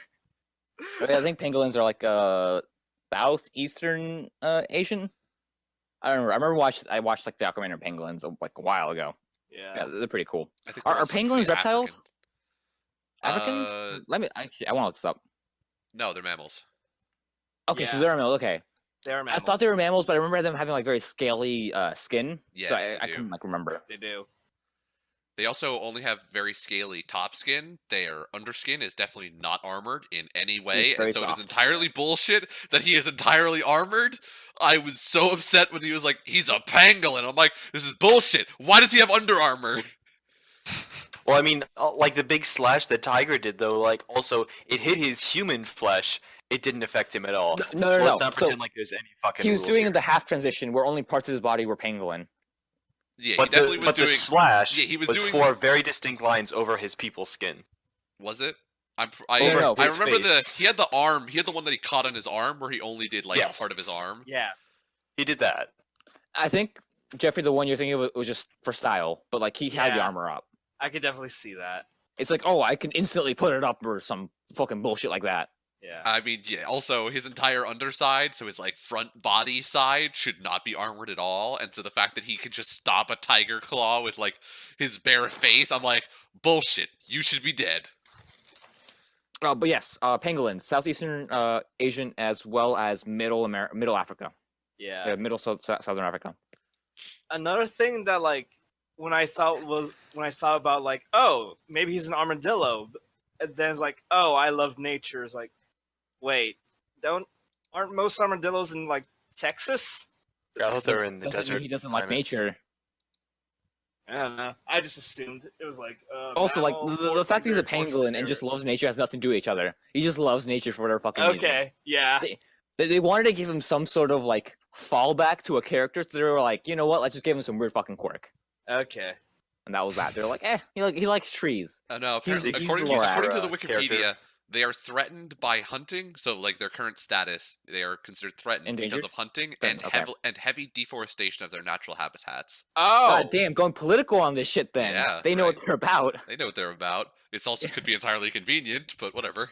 I think pangolins are like southeastern Asian. I don't remember. I watched like the documentary Pangolins like a while ago. Yeah. Yeah, they're pretty cool. I think Are they're also pangolins pretty reptiles? African. African? Let me. Actually, I want to look this up. No, they're mammals. Okay, so Yeah. they're mammals. Okay, They're I mammals. thought they were mammals, but I remember them having like very scaly skin. Yes, so they I do. couldn't like remember. They do. They also only have very scaly top skin. Their underskin is definitely not armored in any way, It's very and so it soft. is entirely bullshit that he is entirely armored. I was so upset when he was like, "He's a pangolin." I'm like, "This is bullshit. Why does he have Under Armour?" Well, I mean, like the big slash that Tiger did, though, like also it hit his human flesh. It didn't affect him at all. No, so no, let's no. not So pretend like there's any fucking. he was rules doing here. the half transition where only parts of his body were pangolin. Yeah, But he definitely the was doing. the slash Yeah, he was was doing- four very distinct lines over his people's skin. Was it? I Over no, I his remember face. he had the arm. He had the one that he caught on his arm, where he only did like Yes. part of his arm. Yeah. He did that. I think Jeffrey, the one you're thinking of, was just for style, but like he had the Yeah. armor up. I could definitely see that. It's like, oh, I can instantly put it up or some fucking bullshit like that. Yeah. I mean, yeah. Also, his entire underside, so his like front body side, should not be armored at all. And so the fact that he could just stop a tiger claw with like his bare face, I'm like, bullshit. You should be dead. But yes, pangolins, southeastern Asian as well as middle Africa, Yeah. southern Africa. Another thing that like when I thought about like, oh, maybe he's an armadillo, and then it's like, oh, I love nature. It's like, wait, aren't most armadillos in like Texas? I thought they were in the Doesn't mean desert. he doesn't like climates. nature. I don't know. I just assumed it was like. Also, like mammal, the fact he's a forest pangolin and just loves nature has nothing to do with each other. He just loves nature for whatever fucking reason. Okay, yeah, They wanted to give him some sort of like fallback to a character, so they were like, you know what? Let's just give him some weird fucking quirk, okay. and that was that. They're like, he likes trees. No, He's- apparently, he's according Laura to the character. Wikipedia, they are threatened by hunting. So like their current status, they are considered threatened because Endangered? of hunting Threatened, and okay. heavy deforestation of their natural habitats. Oh, God damn, going political on this shit then. Yeah, They know right. what they're about. They know what they're about. It's also could be entirely convenient, but whatever.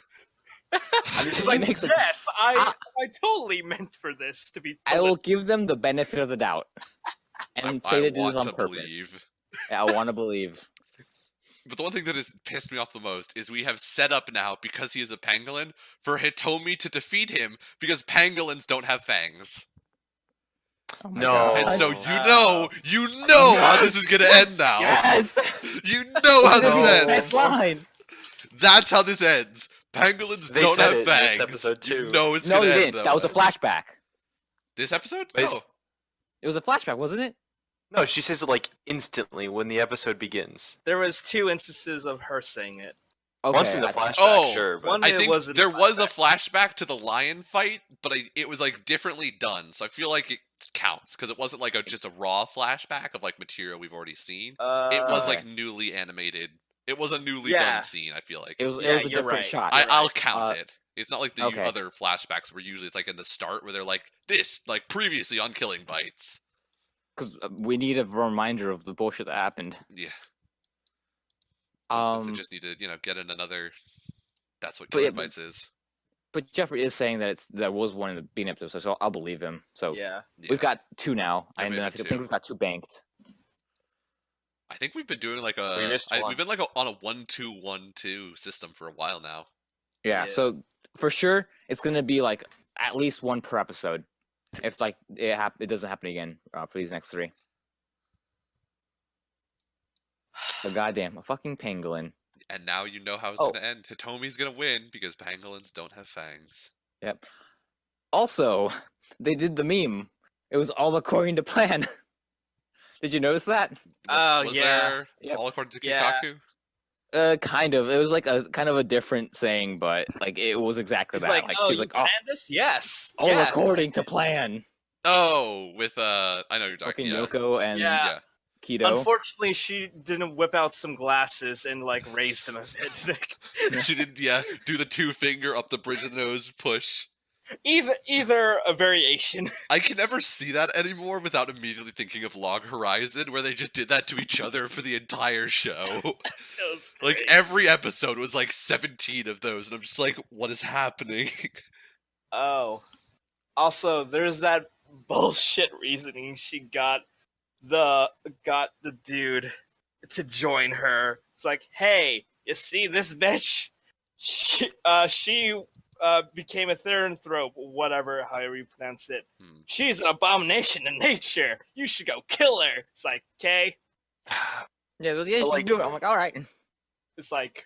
I mean, it's it like makes it- yes, I Ah. I totally meant for this to be. I will give them the benefit of the doubt. And say I they did want this on to purpose. believe. Yeah, I want to believe. But the one thing that has pissed me off the most is we have set up now, because he is a pangolin, for Hitomi to defeat him because pangolins don't have fangs. Oh my No. God. And so Oh. you know how this is gonna end now. Yes! You know how This is this the ends. best line. That's how this ends. Pangolins They don't said have it in fangs. this episode, You too. know it's No, gonna they end didn't. That was a way. flashback. This episode? They No. s- It was a flashback, wasn't it? No, she says it like instantly when the episode begins. There was 2 instances of her saying it. Okay. Once in the I- flashback, Oh, sure, but one- I It think wasn't there a was a flashback to the lion fight, but it was like differently done. So I feel like it counts because it wasn't like just a raw flashback of like material we've already seen. It was Okay. like newly animated. It was a newly Yeah. done scene. I feel like It was Yeah, a you're different right. shot. I'll count it. It's not like the okay. other flashbacks where usually it's like in the start where they're like this, like previously on Killing Bites. Because we need a reminder of the bullshit that happened. Yeah. Sometimes they Um, just need to, get in another. That's what But yeah, Killing but- Bites is. But Jeffrey is saying that there was one in the bean episode, so I'll believe him. So Yeah. Yeah. we've got 2 now, Yeah, and then I maybe think two. we've got 2 banked. I think we've been doing like We missed we've one. been like on a 1-2-1-2 system for a while now. Yeah, Yeah. so for sure it's gonna be like at least 1 per episode. If like it doesn't happen again for these next 3. But goddamn, a fucking pangolin. And now you know how it's Oh. gonna end. Hitomi's gonna win because pangolins don't have fangs. Yep. Also, they did the meme. It was all according to plan. Did you notice that? Oh, was yeah. there Yep. all according to Yeah. Kikaku? Kind of. It was like a kind of a different saying, but like it was exactly It's that. like, Like oh, she was you like, oh, planned this? Yes. all yes. according to plan. Oh, with I know you're Fucking talking. Yeah. Yoko and Yeah. Yeah. Keto. Unfortunately, she didn't whip out some glasses and like raise them a bit. She did do the 2-finger up the bridge of the nose push. either a variation. I can never see that anymore without immediately thinking of Log Horizon, where they just did that to each other for the entire show. It was Like great. every episode was like 17 of those, and I'm just like, what is happening? Oh. Also, there's that bullshit reasoning she got the dude to join her. It's like, hey, you see this bitch? She became a Theranthrope, whatever, however you pronounce it. Hmm. She's an abomination to nature. You should go kill her. It's like, okay. Yeah, those guys like- do it. I'm like, all right. It's like,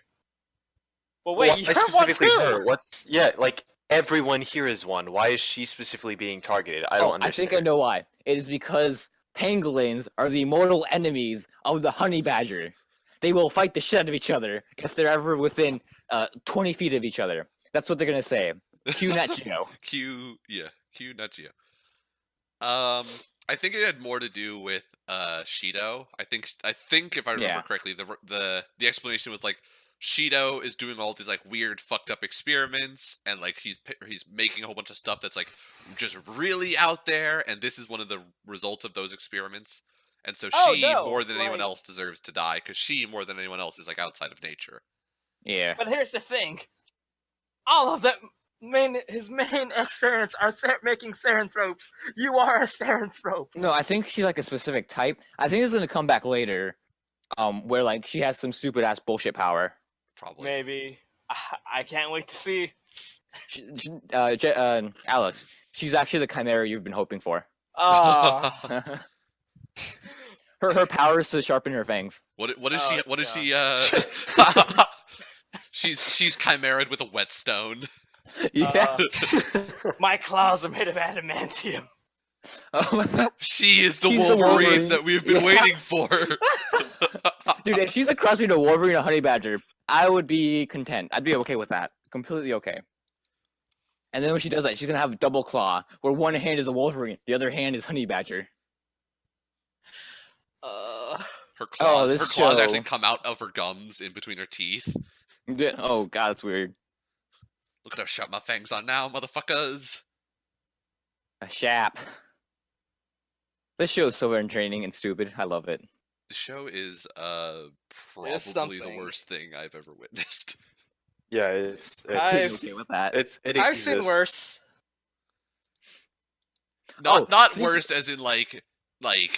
well, wait, why you're specifically one too. her? Like everyone here is one. Why is she specifically being targeted? I don't I understand. think I know why. It is because pangolins are the mortal enemies of the honey badger. They will fight the shit out of each other if they're ever within 20 feet of each other. That's what they're gonna say. Q Nat Geo. Q not Geo. I think it had more to do with Shido. I think if I remember Yeah. correctly, the explanation was like Shido is doing all these like weird fucked up experiments, and like he's making a whole bunch of stuff that's like just really out there, and this is one of the results of those experiments. And so Oh, she no, more than anyone like- else deserves to die because she more than anyone else is like outside of nature. Yeah. But here's the thing. All of his main experiments are making Theranthropes. You are a Theranthrope. No, I think she's like a specific type. I think it's gonna come back later, where like she has some stupid ass bullshit power. Probably. Maybe. I can't wait to see. Alex, she's actually the chimera you've been hoping for. Oh, her power is to sharpen her fangs. What is Oh, she? What is God. she? She's chimeraed with a whetstone. Yeah. my claws are made of adamantium. She is the She's the Wolverine, Wolverine. that we've been Yeah. waiting for. Dude, if she's a cross between a Wolverine and a honey badger, I would be content. I'd be okay with that. Completely okay. And then when she does that, she's gonna have a double claw, where one hand is a Wolverine, the other hand is honey badger. Her claws, this her claws actually show- come out of her gums in between her teeth. Oh god, that's weird. Look at how sharp my fangs are now, motherfuckers. A shap. This show is so entertaining and stupid. I love it. The show is probably the something. worst thing I've ever witnessed. Yeah, it's I've- Okay with that. it I've seen exists. worse. Not Oh, speaking- worse as in like Okay,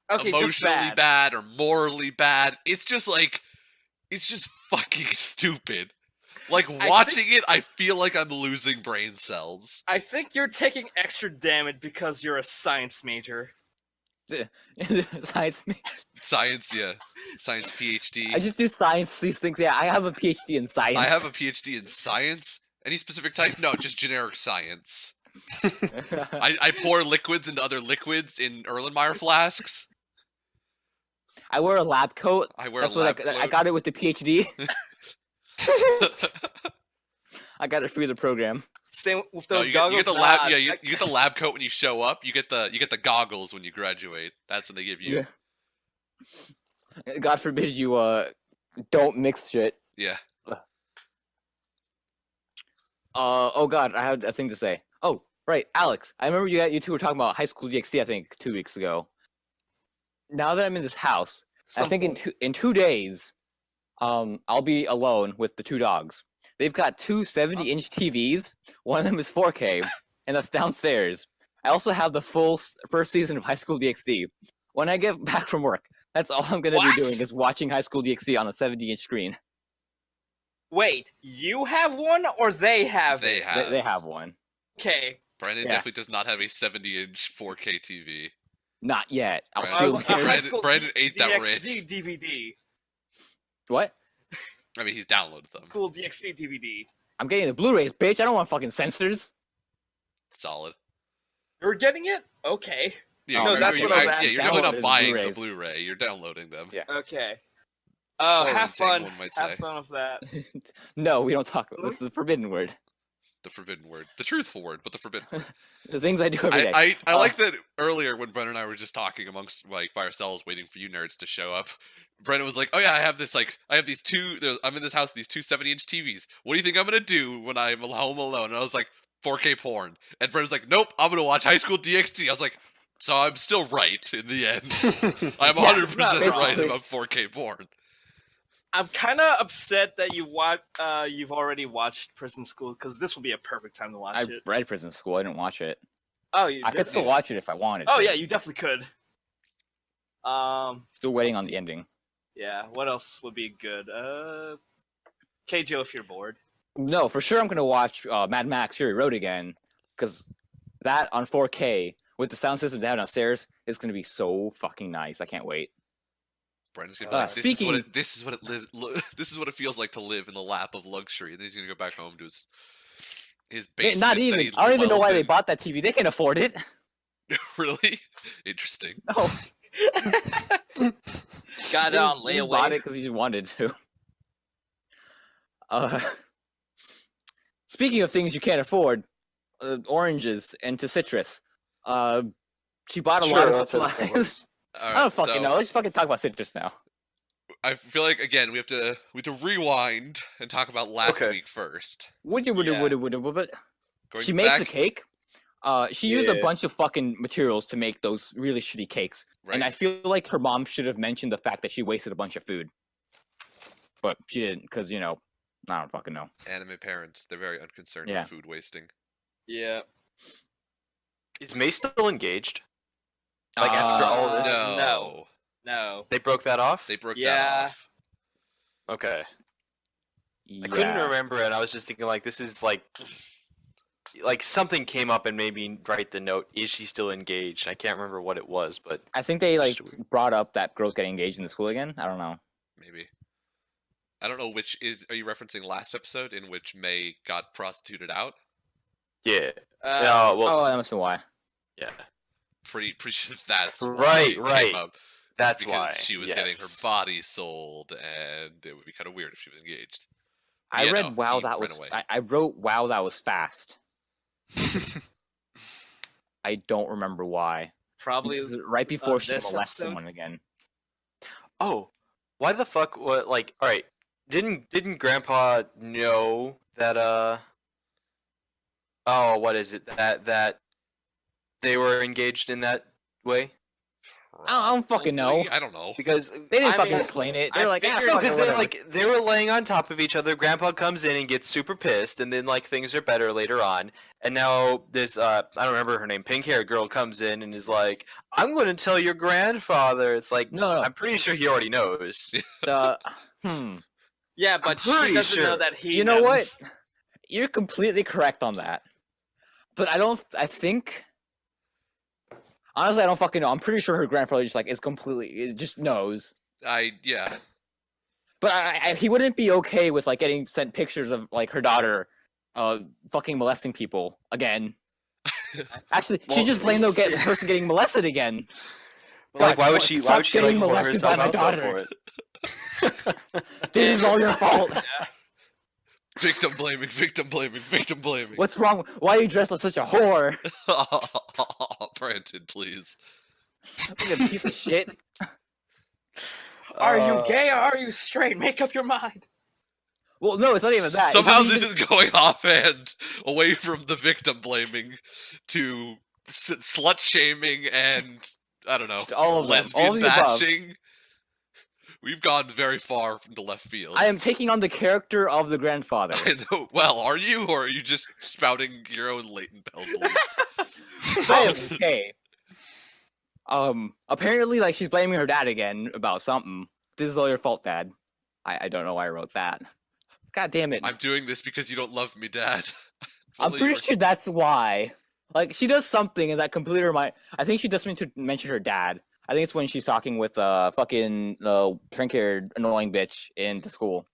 just emotionally bad. bad or morally bad. It's just fucking stupid. Like I watching it, I feel like I'm losing brain cells. I think you're taking extra damage because you're a science major. Science. Science, yeah, science PhD. I just do science. These things. Yeah, I have a PhD in science. I have a PhD in science. Any specific type? No, just generic science. I pour liquids into other liquids in Erlenmeyer flasks. I wear a lab coat. I wear That's a what lab I coat. got it with the PhD. I got it through the program. Same with No, those you goggles. get the lab. Nah, Yeah, you get the lab coat when you show up. You get the goggles when you graduate. That's what they give you. God forbid you don't mix shit. Yeah. Oh God, I have a thing to say. Oh, right, Alex. I remember you two were talking about High School DxD. I think 2 weeks ago. Now that I'm in this house, I think in 2 days, I'll be alone with the 2 dogs. They've got 2 70-inch TVs. One of them is 4K, and that's downstairs. I also have the full first season of High School DxD. When I get back from work, that's all I'm gonna What? be doing is watching High School DxD on a 70-inch screen. Wait, you have one or they have They it? have. They have one. Okay. Brandon Yeah. definitely does not have a 70-inch 4K TV. Not yet. I'll Brandon- steal High theirs. School Brandon ain't that DxD rich. DVD. What? I mean, he's downloaded them. Cool DxD DVD. I'm getting the Blu-rays, bitch. I don't want fucking censors. Solid. You're getting it? Okay. Yeah, No, you're- that's you're- what I was yeah, asking. you're definitely Downloaded not buying the Blu-rays. Blu-ray. You're downloading them. Yeah. Okay. Oh, have Torrenting, fun. one might Have say. fun with that. No, we don't talk about the forbidden word. The forbidden word. The truthful word, but the forbidden word. The things I do every day. I like that earlier when Brendan and I were just talking amongst like by ourselves, waiting for you nerds to show up. Brendan was like, "Oh yeah, I have these 2. I'm in this house with these 2 70-inch TVs. What do you think I'm gonna do when I'm home alone?" And I was like, "4K porn." And Brendan's like, "Nope, I'm gonna watch High School DxD." I was like, "So I'm still right in the end. I'm Yeah, 100% right basically. about 4K porn." I'm kind of upset that you've already watched Prison School because this would be a perfect time to watch I it. read Prison School. I didn't watch it. Oh, you I could did? still watch it if I wanted. Oh to. yeah, you definitely could. Still waiting on the ending. Yeah. What else would be good? Okay, Joe, if you're bored. No, for sure I'm gonna watch Mad Max Fury Road again, because that on 4K with the sound system downstairs is gonna be so fucking nice. I can't wait. Brendan's gonna be like, "This is what this is what it feels like to live in the lap of luxury." And then he's gonna go back home to his basement. Not that even. he I don't even know dwells why they in. bought that TV. They can afford it. Really interesting. No, Got it on he just bought layaway. it because he just wanted to. Speaking of things you can't afford, oranges and to citrus. She bought a lot of supplies. All I right, don't fucking so know. Let's fucking talk about citrus now. I feel like again we have to rewind and talk about last Okay. week first. Would Yeah. Going She makes a back- cake. She used a Yeah. bunch of fucking materials to make those really shitty cakes, right? and I feel like her mom should have mentioned the fact that she wasted a bunch of food, but she didn't, because I don't fucking know. Anime parents, they're very unconcerned Yeah. with food wasting. Yeah. Is May still engaged? Like after all Uh, this? No, No. They broke that off? they broke Yeah. that off. Okay. Yeah. I couldn't remember it. I was just thinking like this is like something came up and made me write the note, is she still engaged? I can't remember what it was, but I think they like Just brought up that girls getting engaged in the school again. I don't know. Maybe. I don't know which is. Are you referencing last episode in which May got prostituted out? yeah. Uh, well, Oh, that must be why. yeah. Pretty sure that's why Right, it came right. up, That's because why she was getting her yes. body sold, and it would be kind of weird if she was engaged. I Yeah, read no, wow he that ran was. away. I wrote wow that was fast. I don't remember why. probably. Because right before she this molested episode? someone again. Oh, why the fuck? What? Like, all right. Didn't Grandpa know that Oh, what is it? That they were engaged in that way? I don't fucking know. Probably, I don't know. Because They didn't I fucking mean, explain it. I They're like, figured- no, fuck it, because they're whatever. they were laying on top of each other. Grandpa comes in and gets super pissed, and then like things are better later on. And now this I don't remember her name, pink haired girl comes in and is like, "I'm going to tell your grandfather." It's like, No, no. I'm pretty sure he already knows. Hmm. Yeah, but she pretty doesn't know sure. that he. You know what? knows. You're completely correct on that. But I think. Honestly, I don't fucking know. I'm pretty sure her grandfather just like is completely, it just knows. Yeah. But he wouldn't be okay with like getting sent pictures of like her daughter, fucking molesting people again. Actually, she Well, just blamed the person getting molested again. Like, why would God, she? stop Why would she like getting pour molested by herself my out daughter. for it? This is all your fault. Victim blaming, victim blaming, victim blaming. What's wrong? Why are you dressed like such a whore? Brandon, please. Like a piece of shit. Are you gay or are you straight? Make up your mind. Well, no, it's not even that. It's Somehow not this even- is going offhand away from the victim blaming to slut shaming and I don't know, Just all of them, lesbian all of the above. bashing. We've gone very far from the left field. I am taking on the character of the grandfather. I know. Well, are you, or are you just spouting your own latent bell beliefs? I am okay. Apparently, like she's blaming her dad again about something. This is all your fault, Dad. I don't know why I wrote that. God damn it! I'm doing this because you don't love me, Dad. If I'm only you pretty were- sure that's why. Like she does something and that completely remind. I think she does mean to mention her dad. I think it's when she's talking with fucking pink-haired annoying bitch in the school.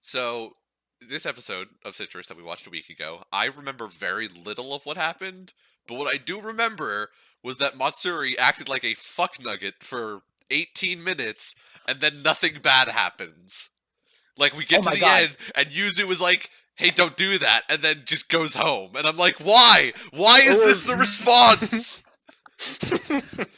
So, this episode of Citrus that we watched a week ago, I remember very little of what happened, but what I do remember was that Matsuri acted like a fuck nugget for 18 minutes, and then nothing bad happens. Like, we get Oh to my the God. end, and Yuzu was like, hey, don't do that, and then just goes home. And I'm like, why? Why is this the response?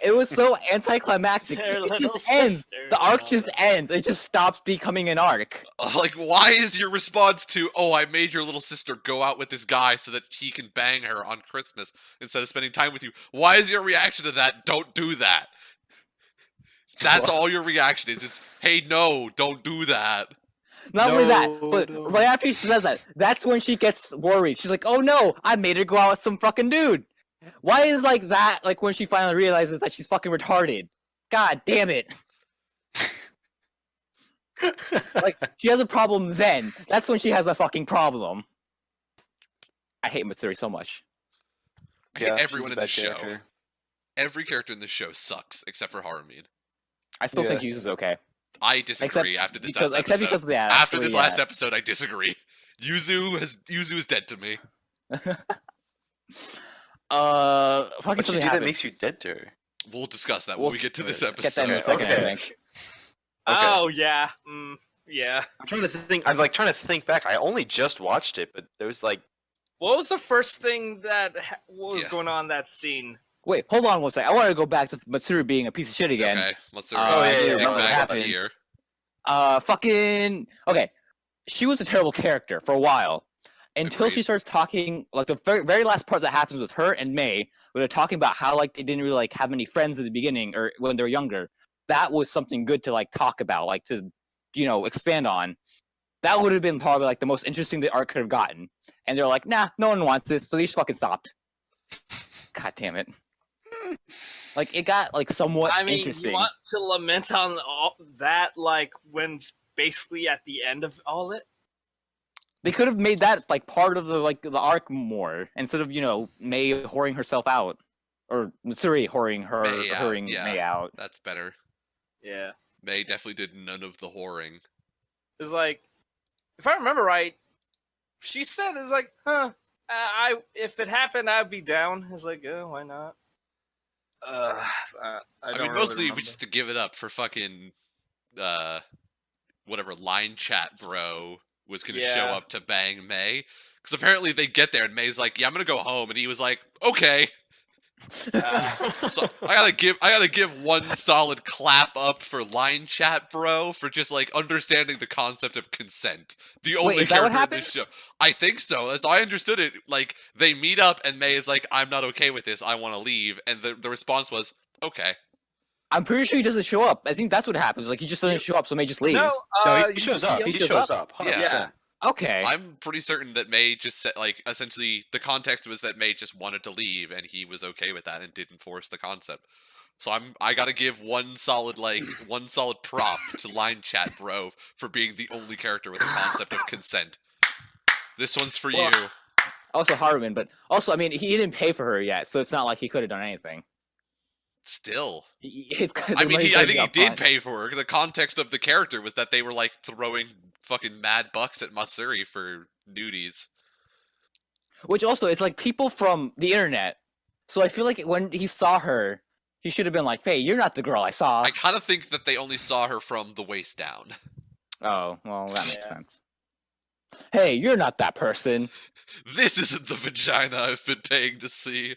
It was so anticlimactic. Their It little just ends. sister The and arc all just that. ends. It just stops becoming an arc. Like, why is your response to, oh, I made your little sister go out with this guy so that he can bang her on Christmas instead of spending time with you? Why is your reaction to that, don't do that? That's all your reaction is, hey, no, don't do that. Not only that, No, but no. right after she says that, that's when she gets worried. She's like, "Oh no, I made her go out with some fucking dude." Why is like that? Like when she finally realizes that she's fucking retarded. God damn it! Like she has a problem then. That's when she has a fucking problem. I hate Matsuri so much. I hate Yeah, she's everyone a in bad this show. character. Every character in this show sucks, except for Harumin. I still think Yeah. Yuzu's okay. I disagree after this Because last except episode. because of that. After actually, this last episode, I disagree. Yuzu is dead to me. fucking What you something do that happened. makes you dead to her? We'll discuss that when We'll we get to this Get that in a episode. second, I Okay. think. Okay. Oh yeah, yeah. I'm trying to think. I'm like trying to think back. I only just watched it, but there was like What was the first thing that what was Yeah. going on in that scene? Wait, hold on one second. I want to go back to Matsuri being a piece of shit again. Okay, let's Oh, yeah, big yeah, what bag up happened? here. Fucking okay. She was a terrible character for a while until she Agreed. starts talking. Like the very last part that happens with her and May, where they're talking about how like they didn't really like have many friends at the beginning or when they were younger. That was something good to like talk about, like to expand on. That would have been probably like the most interesting the art could have gotten. And they're like, nah, no one wants this, so they just fucking stopped. God damn it. Like it got like somewhat I mean, interesting. you want to lament on all that, like when it's basically at the end of all it. They could have made that like part of the arc more instead of May whoring herself out or Matsuri whoring May out, whoring yeah. May out. That's better. Yeah, May definitely did none of the whoring. it's like, if I remember right, she said it's like, I if it happened, I'd be down. It's like, oh, why not? I I don't mean, really mostly remember. we just to give it up for fucking whatever line chat bro was gonna show Yeah. up to bang May. Because apparently they get there and May's like, yeah, I'm gonna go home, and he was like, okay. So I gotta give one solid clap up for Line Chat Bro for just like understanding the concept of consent. The only is that what character in this happens? show. I think so. As I understood it, like they meet up and May is like, "I'm not okay with this. I want to leave," and the response was, "Okay." I'm pretty sure he doesn't show up. I think that's what happens. Like he just doesn't show up, so May just leaves. No, No, he you shows see up. him- He shows up. 100%. Yeah. Okay. I'm pretty certain that May just said, like, essentially the context was that May just wanted to leave and he was okay with that and didn't force the concept. So I gotta give one solid prop to Line Chat Bro for being the only character with the concept of consent. This one's for Well, you. Also Haruman, but also I mean he didn't pay for her yet, so it's not like he could have done anything. Still. It's I mean, I think he did upfront. pay for her. The context of the character was that they were like throwing fucking mad bucks at Matsuri for nudies. Which also, it's like people from the internet. So I feel like when he saw her, he should have been like, "Hey, you're not the girl I saw." I kind of think that they only saw her from the waist down. Oh, well, that makes Yeah. sense. Hey, you're not that person. This isn't the vagina I've been paying to see.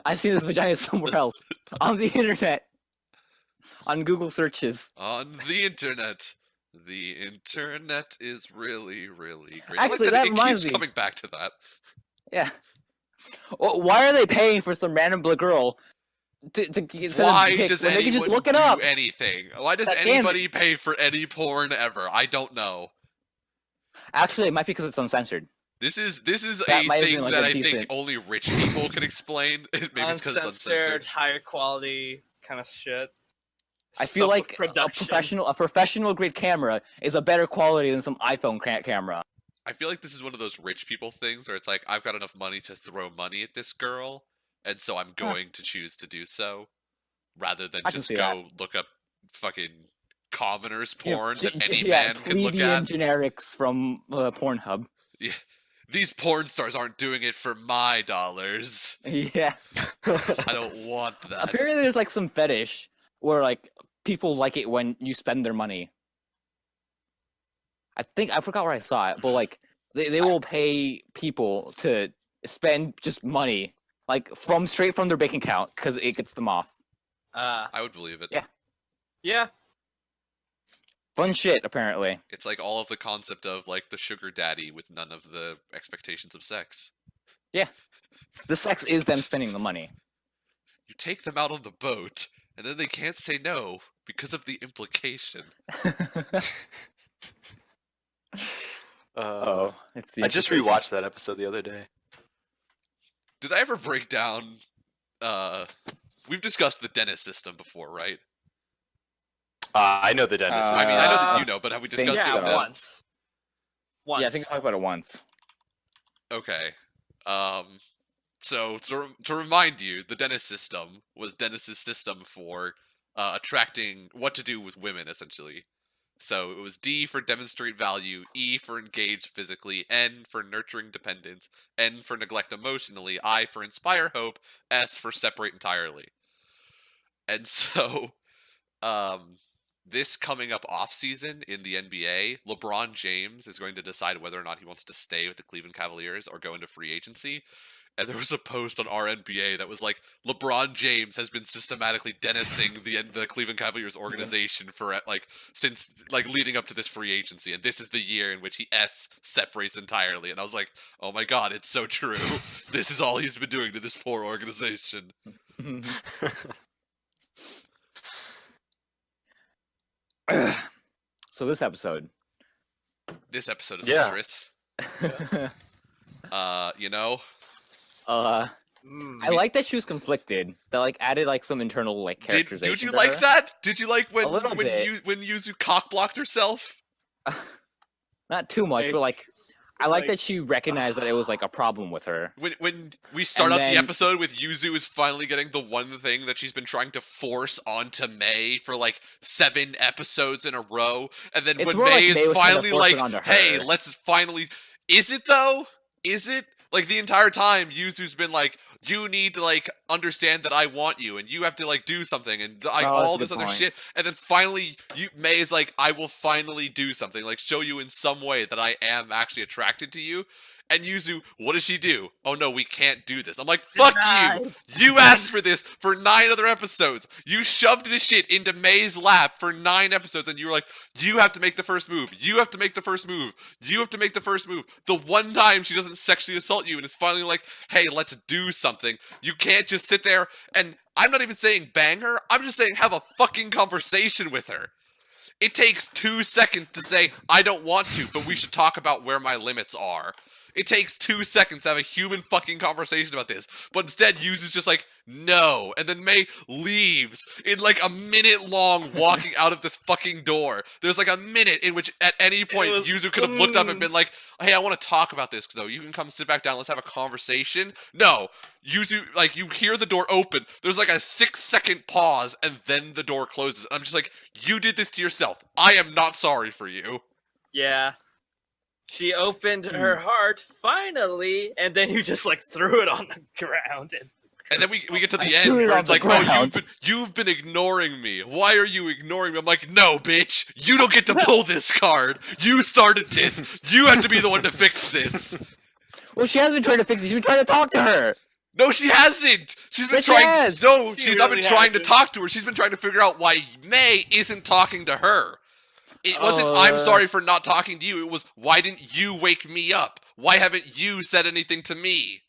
I've seen this vagina somewhere else on the internet, on Google searches. On the internet. The internet is really, really great. Actually, I like that it reminds keeps me. coming back to that. Yeah. Well, why are they paying for some random blue girl to get send them Why pics does when they anyone can just look it do up? anything? Why does That damn- anybody pay for any porn ever? I don't know. Actually, it might be because it's uncensored. This is That a might have been, thing like, that a I think decent- only rich people can explain. Maybe it's because it's uncensored, uncensored. higher quality kind of shit. I feel Stuff with like a production. professional grade camera is a better quality than some iPhone camera. I feel like this is one of those rich people things where it's like, I've got enough money to throw money at this girl, and so I'm going to choose to do so, rather than I can just see go look up fucking commoners porn Yeah, that any yeah, man can look plebeian at. generics from Pornhub. These porn stars aren't doing it for my dollars. Yeah. I don't want that. Apparently, there's like some fetish where like people like it when you spend their money. I forgot where I saw it, but like they will pay people to spend just money like straight from their bank account because it gets them off. I would believe it. Yeah. Yeah. Fun shit, apparently. It's like all of the concept of like the sugar daddy with none of the expectations of sex. The sex is them spending the money. You take them out on the boat, and then they can't say no because of the implication. Oh, it's the I just implication. rewatched that episode the other day. Did I ever break down? We've discussed the Dennis system before, right? I know the dentist. I mean, I know that Uh, you know, but have we think discussed so. it? Yeah, then? once. Once. Yeah, I think I talked about it once. Okay. So to remind you, the Dennis system was Dennis's system for attracting what to do with women, essentially. So it was D for demonstrate value, E for engage physically, N for nurturing dependence, N for neglect emotionally, I for inspire hope, S for separate entirely. And so, this coming up off season in the NBA, LeBron James is going to decide whether or not he wants to stay with the Cleveland Cavaliers or go into free agency. And there was a post on our NBA that was like, LeBron James has been systematically Dennising the Cleveland Cavaliers organization for since leading up to this free agency, and this is the year in which he separates entirely. And I was like, oh my god, it's so true. This is all he's been doing to this poor organization. So this episode. This episode of Yeah. Citrus, you know, Mm. I like that she was conflicted. That like added like some internal like characterization. did you to like her. that? Did you like when A little bit. Yuzu cockblocked herself? Not too much, Like, but like I it's like like- that she recognized that it was like a problem with her. When we start And off the then- episode with Yuzu is finally getting the one thing that she's been trying to force onto May for like 7 episodes in a row, and then It's when more like May May is was trying to finally force it like, onto "Hey, her." let's finally," is it though? Is it? Like the entire time, Yuzu's been like, "You need to like understand that I want you, and you have to like do something, and like Oh, that's all a this good other point. shit." And then finally, May is like, "I will finally do something, like show you in some way that I am actually attracted to you." And Yuzu, what does she do? Oh no, we can't do this. I'm like, fuck you! Denied. You asked for this for 9 other episodes. You shoved this shit into May's lap for 9 episodes, and you were like, you have to make the first move. You have to make the first move. You have to make the first move. The one time she doesn't sexually assault you and is finally like, hey, let's do something. You can't just sit there and, I'm not even saying bang her, I'm just saying have a fucking conversation with her. It takes 2 seconds to say, I don't want to, but we should talk about where my limits are. It takes 2 seconds to have a human fucking conversation about this. But instead, Yuzu's just like, no. And then May leaves in like a minute long walking out of this fucking door. There's like a minute in which at any point was- Yuzu could have looked up and been like, hey, I want to talk about this though. You can come sit back down. Let's have a conversation. No. Yuzu, like, you hear the door open. There's like a 6-second pause and then the door closes. I'm just like, you did this to yourself. I am not sorry for you. Yeah. She opened her heart finally, and then you just like threw it on the ground. And then we get to the I end threw it where on it's the like, oh, ground. you've been ignoring me. Why are you ignoring me? I'm like, no, bitch. You don't get to pull this card. You started this. You have to be the one to fix this. Well, she has been trying to fix it. She's been trying to talk to her. No, she hasn't. She's been Yes, she trying. has. No, She she's not been really trying to hasn't. talk to her. She's been trying to figure out why May isn't talking to her. It wasn't, I'm sorry for not talking to you. It was, why didn't you wake me up? Why haven't you said anything to me?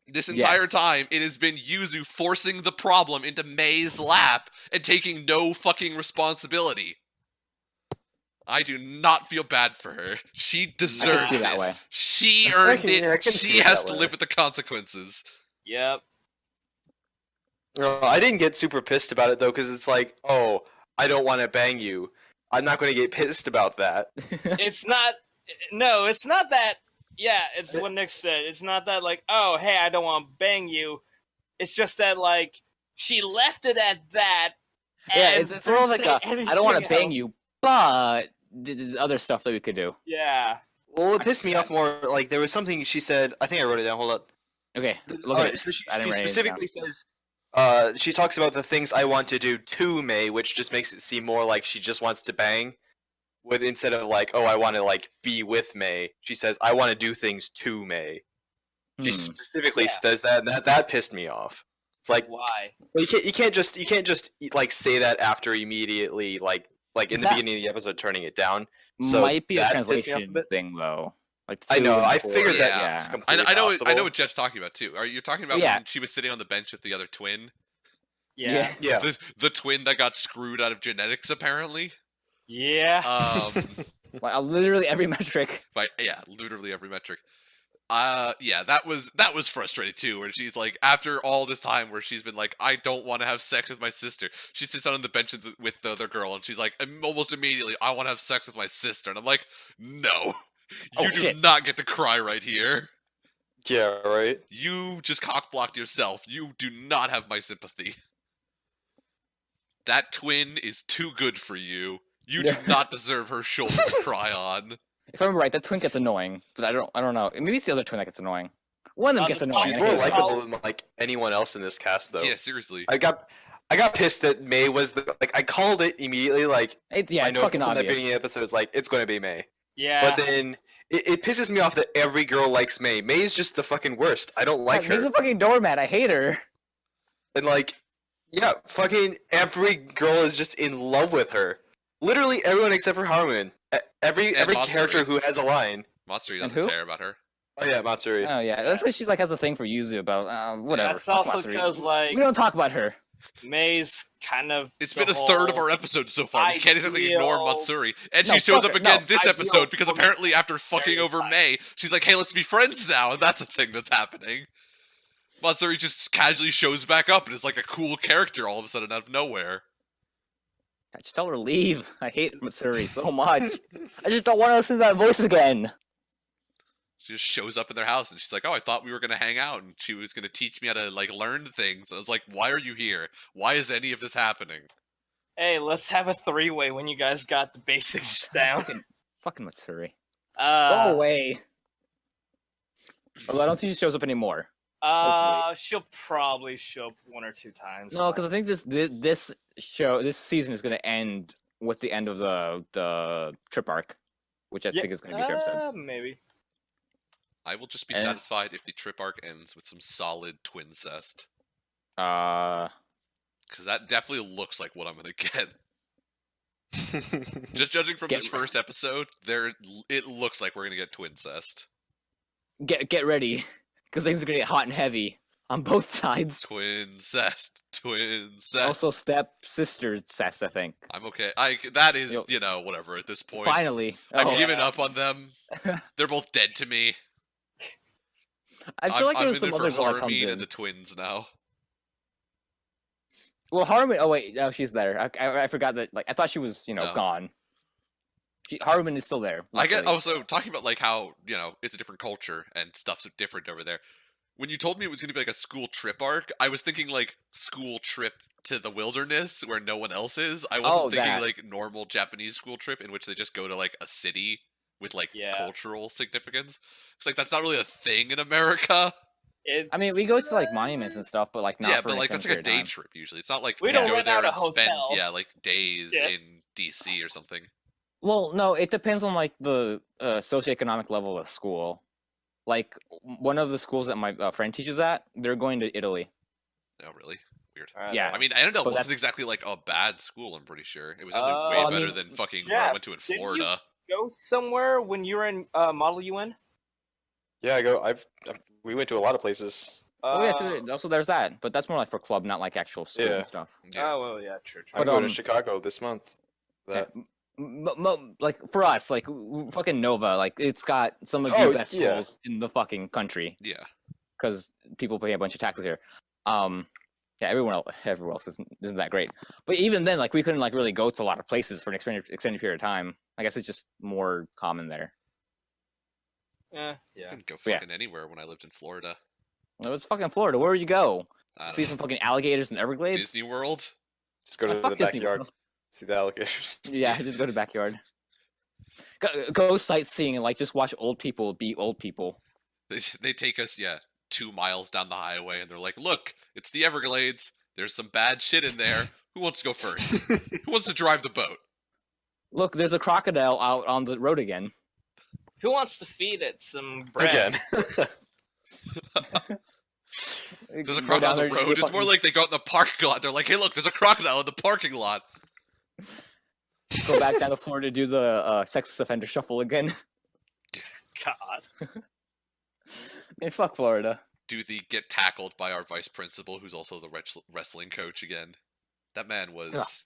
This entire Yes. time, it has been Yuzu forcing the problem into May's lap and taking no fucking responsibility. I do not feel bad for her. She deserves see that this. way. She I earned can- it. yeah, I can see She it has that to way. live with the consequences. Yep. I didn't get super pissed about it though, because it's like, oh, I don't want to bang you. I'm not going to get pissed about that. It's not. No, it's not that. Yeah, it's what Nick said. It's not that like, oh, hey, I don't want to bang you. It's just that like she left it at that. Yeah, and it's more like didn't a, say I don't want to anything bang else. you, but there's other stuff that we could do. Yeah. Well, it pissed me off more. Like there was something she said. I think I wrote it down. Hold up. Okay, look at Alright, it. so she I didn't write anything down. specifically says, she talks about the things I want to do to May, which just makes it seem more like she just wants to bang. With instead of like, oh, I want to like be with May, she says, I want to do things to May. She Hmm. specifically Yeah. says that, and that pissed me off. It's like, Why? well, you can't just like say that after immediately like in the That- beginning of the episode turning it down. So Might be a that pissed me off a translation bit. thing though. Like I know, two and I four. figured that. Yeah. It's I completely know. I possible. know what Jeff's talking about too. Are you talking about Yeah. when she was sitting on the bench with the other twin? Yeah. Yeah. The twin that got screwed out of genetics, apparently. Yeah. Like, literally every metric. By literally every metric. Yeah, that was frustrating too. Where she's like, after all this time, where she's been like, I don't want to have sex with my sister. She sits down on the bench with the other girl, and she's like, almost immediately, I want to have sex with my sister. And I'm like, no, Oh, you do shit. not get to cry right here. Yeah, right. You just cockblocked yourself. You do not have my sympathy. That twin is too good for you. You do Yeah. not deserve her shoulder to cry on. If I'm right, that twin gets annoying, but I don't know. Maybe it's the other twin that gets annoying. One of them On gets the annoying. She's I more hate her. likable than like anyone else in this cast, though. Yeah, seriously. I got pissed that May was the like I called it immediately. Like Yeah, I it's know fucking from the obvious. beginning of the episode, it's like it's going to be May. Yeah. But then it pisses me off that every girl likes May. May is just the fucking worst. I don't like May's her. a fucking doormat. I hate her. And like, yeah, fucking every girl is just in love with her. Literally everyone except for Harmon. Every Matsuri. character who has a line. Matsuri And doesn't who? care about her. Oh yeah, Matsuri. Oh yeah, that's because she like has a thing for Yuzu about whatever. That's Fuck also Matsuri. because like we don't talk about her. May's kind of. It's the been a third of whole- our episode so far. We can't exactly ignore ideal- Matsuri. And No, she shows fuck up her. again No, this ideal episode because woman. apparently after fucking Very over fine. May, she's like, hey, let's be friends now. And that's a thing that's happening. Matsuri just casually shows back up and is like a cool character all of a sudden out of nowhere. I just tell her to leave. I hate Matsuri so much. I just don't want to listen to that voice again. She just shows up in their house and she's like, oh, I thought we were going to hang out and she was going to teach me how to like learn things. I was like, why are you here? Why is any of this happening? Hey, let's have a three-way when you guys got the basics down. Fucking Matsuri. Go Uh, away. Although I don't think she shows up anymore. she'll probably show up one or two times. No, because I think this season is going to end with the end of the trip arc, which I think is going to be Term Sense. maybe. I will just be Eh. satisfied if the trip arc ends with some solid twincest. Uh, Because that definitely looks like what I'm gonna get. Just judging from Get- this first episode, it looks like we're gonna get twincest. get ready, because things are gonna get hot and heavy on both sides. Twincest. Also, step-sister cest, I think. I'm okay. That is, Yo. whatever at this point. Finally. I've Oh, given up on them. They're both dead to me. I feel like I'm there's in some it other for girl that comes Harmeen in. and the twins now. Well, Haruman. Oh wait, no, she's there. I forgot that. Like, I thought she was, No. gone. Haruman is still there. I get luckily. also talking about like how it's a different culture and stuff's different over there. When you told me it was going to be like a school trip arc, I was thinking like school trip to the wilderness where no one else is. I wasn't thinking that. like normal Japanese school trip in which they just go to like a city with like Yeah. cultural significance. It's like that's not really a thing in America. I mean, we go to like monuments and stuff, but like not Yeah, for but an like that's extended like a day period of time. trip usually. It's not like We you don't go rent there out a and spend hotel. like days Yeah. in DC or something. Well, no, it depends on like the socioeconomic level of school. Like one of the schools that my friend teaches at, they're going to Italy. Oh, really? Weird. Yeah. I mean, Annandale But wasn't that's- exactly like a bad school. I'm pretty sure it was definitely way well, I better mean, than fucking where I Jeff, went to in didn't you- Florida. go somewhere when you were in Model UN? Yeah, we went to a lot of places. Oh yeah, so also there's that, but that's more like for club, not like actual school Yeah. and stuff. Yeah. Oh well, yeah, true. I'm But, going to um, Chicago this month. Yeah, That like for us, like fucking Nova, like it's got some of the Oh, best yeah. schools in the fucking country Yeah. because people pay a bunch of taxes here. Yeah, everyone else isn't that great. But even then, like we couldn't like really go to a lot of places for an extended period of time. I guess it's just more common there. I Yeah. couldn't go Yeah. fucking anywhere when I lived in Florida. It was fucking Florida. Where would you go? I don't See know. some fucking alligators in Everglades? Disney World. just go to Fuck the Disney backyard, World. see the alligators. Yeah, just go to the backyard. Go sightseeing and like just watch old people be old people. They take us 2 miles down the highway and they're like, "Look, it's the Everglades. There's some bad shit in there. Who wants to go first? Who wants to drive the boat?" Look, there's a crocodile out on the road again. Who wants to feed it some bread? Again. There's a Go crocodile down on the there, road. It's more fucking- like they go out in the parking lot. They're like, "Hey, look, there's a crocodile in the parking lot." go back down to Florida to do the sex offender shuffle again. God. Man, fuck Florida. Do the get tackled by our vice principal, who's also the wrestling coach again. That man was,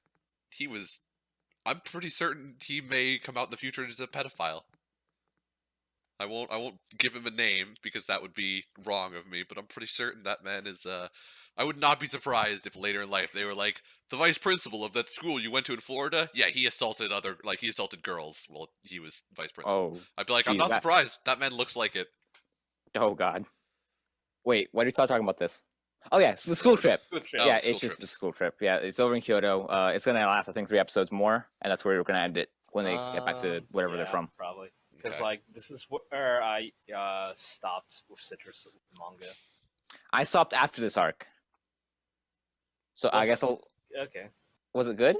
he was. I'm pretty certain he may come out in the future as a pedophile. I won't give him a name because that would be wrong of me, but I'm pretty certain that man is. I would not be surprised if later in life they were like, the vice principal of that school you went to in Florida. Yeah, he assaulted girls. Well, he was vice principal. Oh, I'd be like, I'm geez, not that- surprised. That man looks like it. oh God. Wait, why are you talking about this? Oh yeah, so the school trip. Good trip. Oh, Yeah, school it's just trips. the school trip. Yeah, it's over in Kyoto. It's gonna last, I think, 3 episodes more, and that's where we're gonna end it when they get back to wherever they're Yeah, from. Probably. Because Okay. like this is where I stopped with Citrus manga. I stopped after this arc, so I Was guess it- Okay. was it good?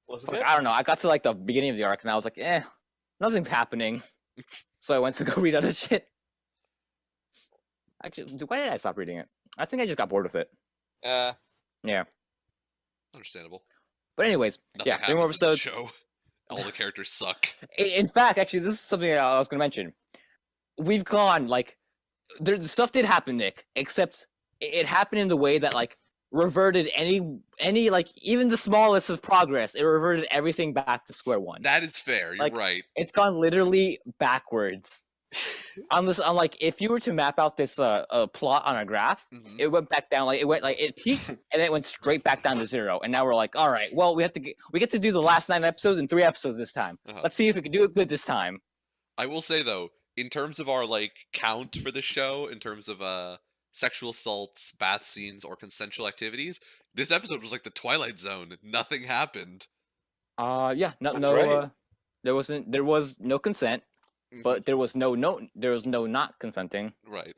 Was it Like, good? I don't know. I got to like the beginning of the arc, and I was like, nothing's happening. So I went to go read other shit. Actually, why did I stop reading it? I think I just got bored with it. Understandable. But anyways, Nothing yeah, 3 more happens in the episodes. show. All the characters suck. In fact, actually, this is something that I was going to mention. We've gone like, the stuff did happen, Nick. Except it happened in the way that like reverted any like even the smallest of progress. It reverted everything back to square one. That is fair. You're Like, right. It's gone literally backwards. On like if you were to map out this plot on a graph, Mhm. it went back down. Like it peaked and then it went straight back down to 0. And now we're like, all right, well we get to do the last 9 episodes in 3 episodes this time. Uh-huh. Let's see if we can do it good this time. I will say though, in terms of our like count for the show, in terms of sexual assaults, bath scenes, or consensual activities, this episode was like the Twilight Zone. Nothing happened. Yeah, That's no, right. there was no consent, Mhm. but there was no not consenting. Right,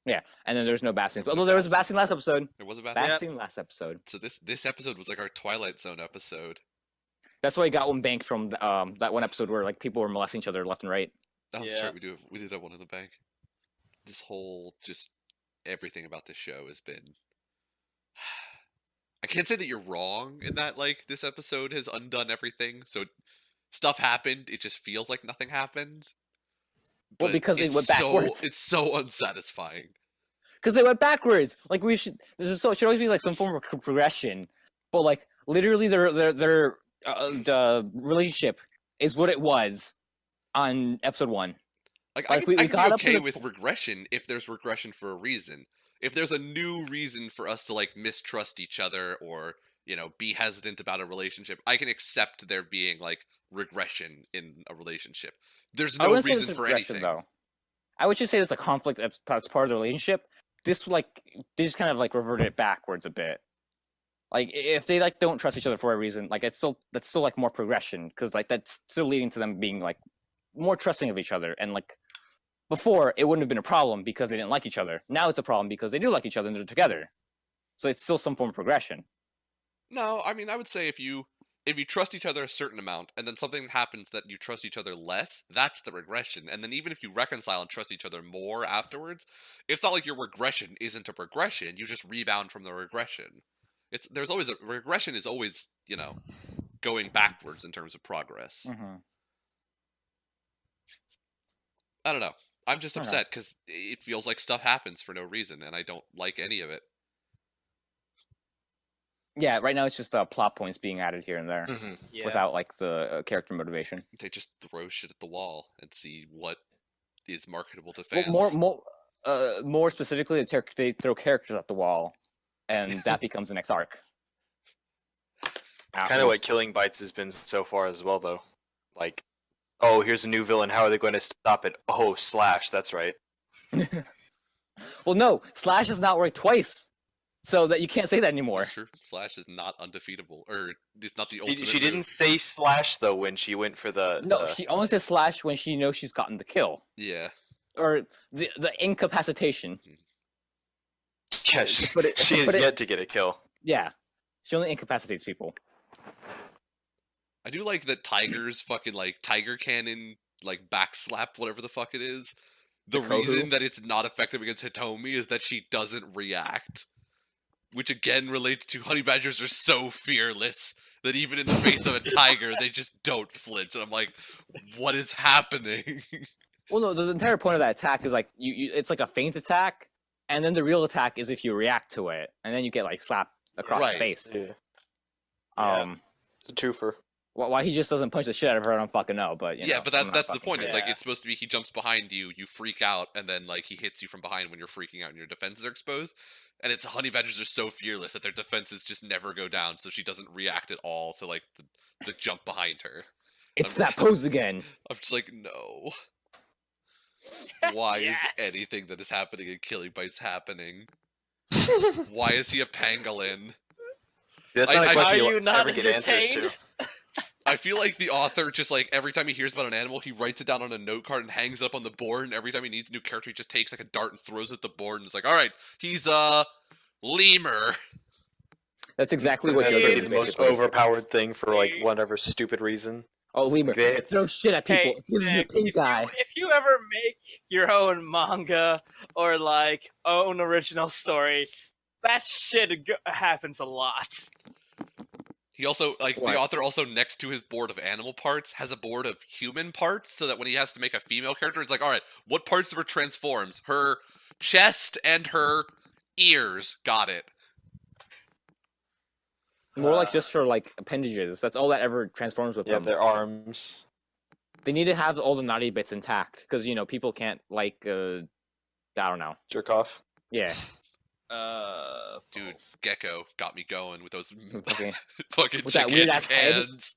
Yeah, and then there's no bath scenes. No Although there was a bath bath scene last episode. there was a bath. Bath scene last episode. So this episode was like our Twilight Zone episode. That's why I got one banked from that one episode where like people were molesting each other left and right. That was Yeah. right. We did have one in the bank. this whole just everything about this show has been. I can't say that you're wrong in that like this episode has undone everything. So stuff happened. It just feels like nothing happened. Well, But because it it's went so backwards. it's so unsatisfying. Because they went backwards. Like we should. Should always be like some form of progression. But like literally, their the relationship is what it was on episode 1. Like Like, I we can got be up to okay the with regression if there's regression for a reason. If there's a new reason for us to like mistrust each other or, you know, be hesitant about a relationship, I can accept there being like regression in a relationship. There's I no wouldn't say reason it's for progression, anything. though. I would just say it's a conflict that's part of the relationship. This like they just kind of like reverted it backwards a bit. Like if they like don't trust each other for a reason, like that's still like more progression because like that's still leading to them being like more trusting of each other. And like before, it wouldn't have been a problem because they didn't like each other. Now it's a problem because they do like each other and they're together. So it's still some form of progression. No, I mean I would say if you trust each other a certain amount and then something happens that you trust each other less, that's the regression. And then even if you reconcile and trust each other more afterwards, it's not like your regression isn't a progression, you just rebound from the regression. There's always a regression is always, you know, going backwards in terms of progress. Mm-hmm. I don't know. I'm just Okay. upset because it feels like stuff happens for no reason, and I don't like any of it. Yeah, right now it's just plot points being added here and there Mhm. Yeah. without like the character motivation. They just throw shit at the wall and see what is marketable to Well, fans. more specifically, they throw characters at the wall, and that becomes the next arc. It's kind of what Killing Bites has been so far as well, though. Like, oh, here's a new villain. How are they going to stop it? Oh, Slash. That's right. Well, no, Slash has not worked twice, so that you can't say that anymore. That's true. Slash is not undefeatable, or it's not the ultimate. She didn't move. say Slash though when she went for the. No, she only says Slash when she knows she's gotten the kill Yeah. or the incapacitation. Yeah, Put it- she has put it- yet to get a kill. Yeah, she only incapacitates people. I do like that Tiger's fucking like Tiger Cannon like backslap, whatever the fuck it is. The Kohu? reason that it's not effective against Hitomi is that she doesn't react. Which again relates to honey badgers are so fearless that even in the face of a tiger, they just don't flinch. And I'm like, what is happening? Well, no, the entire point of that attack is like it's like a feint attack, and then the real attack is if you react to it, and then you get like slapped across Right. the face. Yeah. Yeah. Um, It's a twofer. why he just doesn't punch the shit out of her, I don't fucking know. But you Yeah, know, but I'm not that's the fucking point. sure. It's like Yeah. it's supposed to be he jumps behind you, you freak out, and then like he hits you from behind when you're freaking out and your defenses are exposed. And it's honey badgers are so fearless that their defenses just never go down, so she doesn't react at all to like the jump behind her. It's that pose again. I'm just like, no. Why Yes. is anything that is happening in Killing Bites happening? Why is he a pangolin? See, that's I- not a I- question Are you'll you not ever get answers to. entertained? I feel like the author just like every time he hears about an animal, he writes it down on a note card and hangs it up on the board. And every time he needs a new character, he just takes like a dart and throws it at the board and is like, "All right, he's lemur." That's exactly what That's Joker gonna be is the most basically. overpowered thing for like whatever stupid reason. Oh, lemur. They- Throw shit at people. Hey, Gives you Nick, pink eye. if you ever make your own manga or like own original story, that shit happens a lot. He also like What? the author also next to his board of animal parts has a board of human parts, so that when he has to make a female character, it's like, all right, what parts of her transforms? Her chest and her ears. Got it. More like just for like appendages. That's all that ever transforms with Yeah, them. their arms. They need to have all the naughty bits intact because you know people can't like I don't know. Jerk off. Yeah. Dude, Gecko got me going with those Okay. fucking With that weird-ass gigantic head? hands.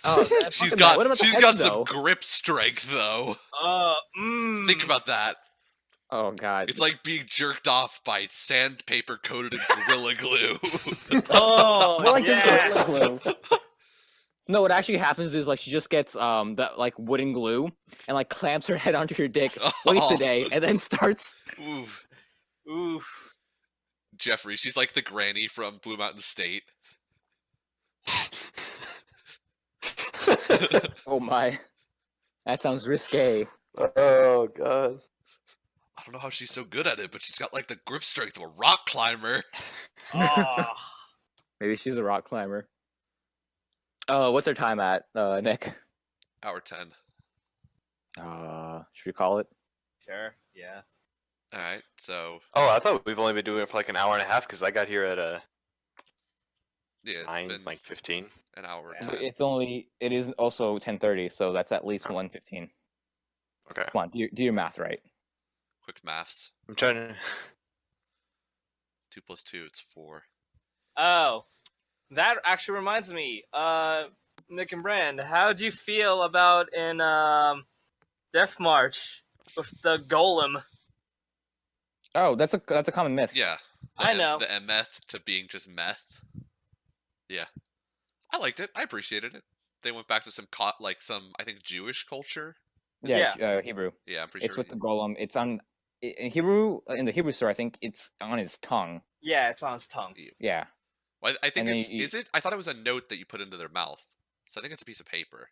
Oh, She's fucking got what about the she's head, got though? some grip strength though. Think Mm. about that. Oh god. It's like being jerked off by sandpaper coated in Gorilla Glue. Oh, More like just yes. Gorilla Glue. No, what actually happens is like she just gets that like wooden glue and like clamps her head onto your dick, waits Oh. a day, and then starts. Oof. Oof. Jeffrey, she's like the granny from Blue Mountain State. Oh my, that sounds risque. Oh god. I don't know how she's so good at it, but she's got like the grip strength of a rock climber. Oh, Maybe she's a rock climber. Oh, what's her time at, Nick? Hour 10. Should we call it? sure. Yeah. All right, so Oh, I thought we've only been doing it for like an hour and a half because I got here at yeah, it's 9, been like 15. an hour. Yeah. 10. It is also 10:30, so that's at least 1:15. Okay. Come on, do your math right. Quick maths. I'm trying to. 2 plus 2, it's 4. Oh, that actually reminds me. Nick and Brand, how do you feel about in Death March with the golem? Oh, that's a common myth. Yeah. I know. The meth to being just meth. Yeah. I liked it. I appreciated it. They went back to some I think Jewish culture. Yeah, Hebrew. Yeah, I'm pretty It's sure. with the golem. It's on in Hebrew in the Hebrew store. I think it's on his tongue. Yeah, it's on his tongue. Yeah. Well, I think and then it's you- is it? I thought it was a note that you put into their mouth. So I think it's a piece of paper.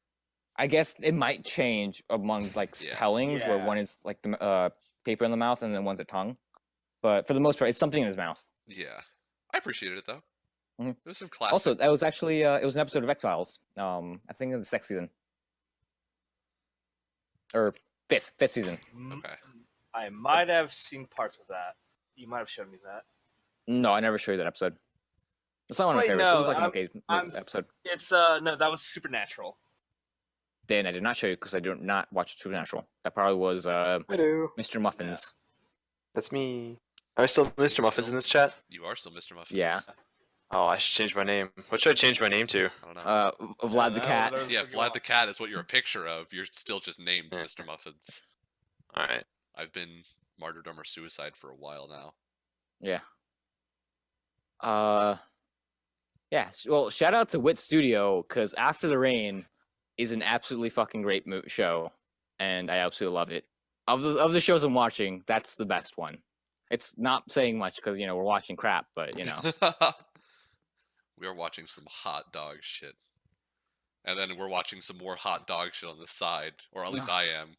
I guess it might change among like Yeah. tellings, where Yeah. one is like the paper in the mouth and then one's a tongue. But for the most part, it's something in his mouth. Yeah. I appreciated it though. Mhm. There was some classic. Also, that was actually it was an episode of X Files. I think in the second season or fifth season. Okay. I might have seen parts of that. You might have shown me that. No, I never showed you that episode. It's not one of my Wait, favorites. It was no, like an I'm- okay I'm- episode. It's no, that was Supernatural. Then I did not show you because I do not watch Supernatural. That probably was Hello. Mr. Muffins. That's me. Are I still Mr. Muffins in this chat? You are still Mr. Muffins. Yeah. Oh, I should change my name. What should I change my name to? I don't know. Vlad the No, cat. whatever Yeah, you Vlad want. the cat is what you're a picture of. You're still just named Yeah. Mr. Muffins. All right. I've been martyrdom or suicide for a while now. Yeah. Yeah. Well, shout out to Wit Studio because After the Rain is an absolutely fucking great show, and I absolutely love it. Of the shows I'm watching, that's the best one. It's not saying much because we're watching crap, but We are watching some hot dog shit. And then we're watching some more hot dog shit on the side. Or at least I am.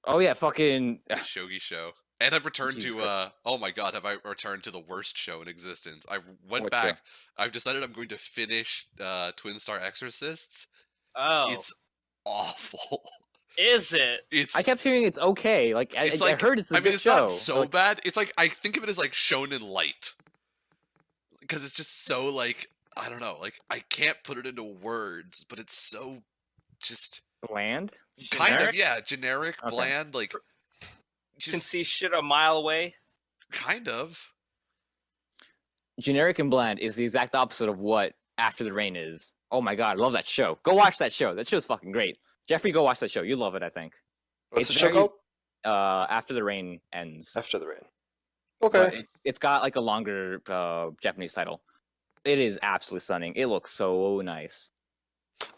oh yeah, fucking The Shogi show. And I've returned Jesus to Christ. oh my god, have I returned to the worst show in existence. I went What back. I've decided I'm going to finish Twin Star Exorcists. Oh, It's awful. is it? It's I kept hearing it's okay. Like I, It's I like- heard it's a I mean, good it's show. not so Like, bad. It's like I think of it as like shonen light, because it's just so like I don't know. Like I can't put it into words, but it's so just bland. kind of Generic? generic, Okay. bland. Like You can just see shit a mile away. kind of. Generic and bland is the exact opposite of what After the Rain is. Oh my god, I love that show. Go watch that show. That show's fucking great. Jeffrey, go watch that show. You love it, I think. What's It's the show very- called? After the Rain ends. After the Rain. But Okay. it's got like a longer Japanese title. It is absolutely stunning. It looks so nice.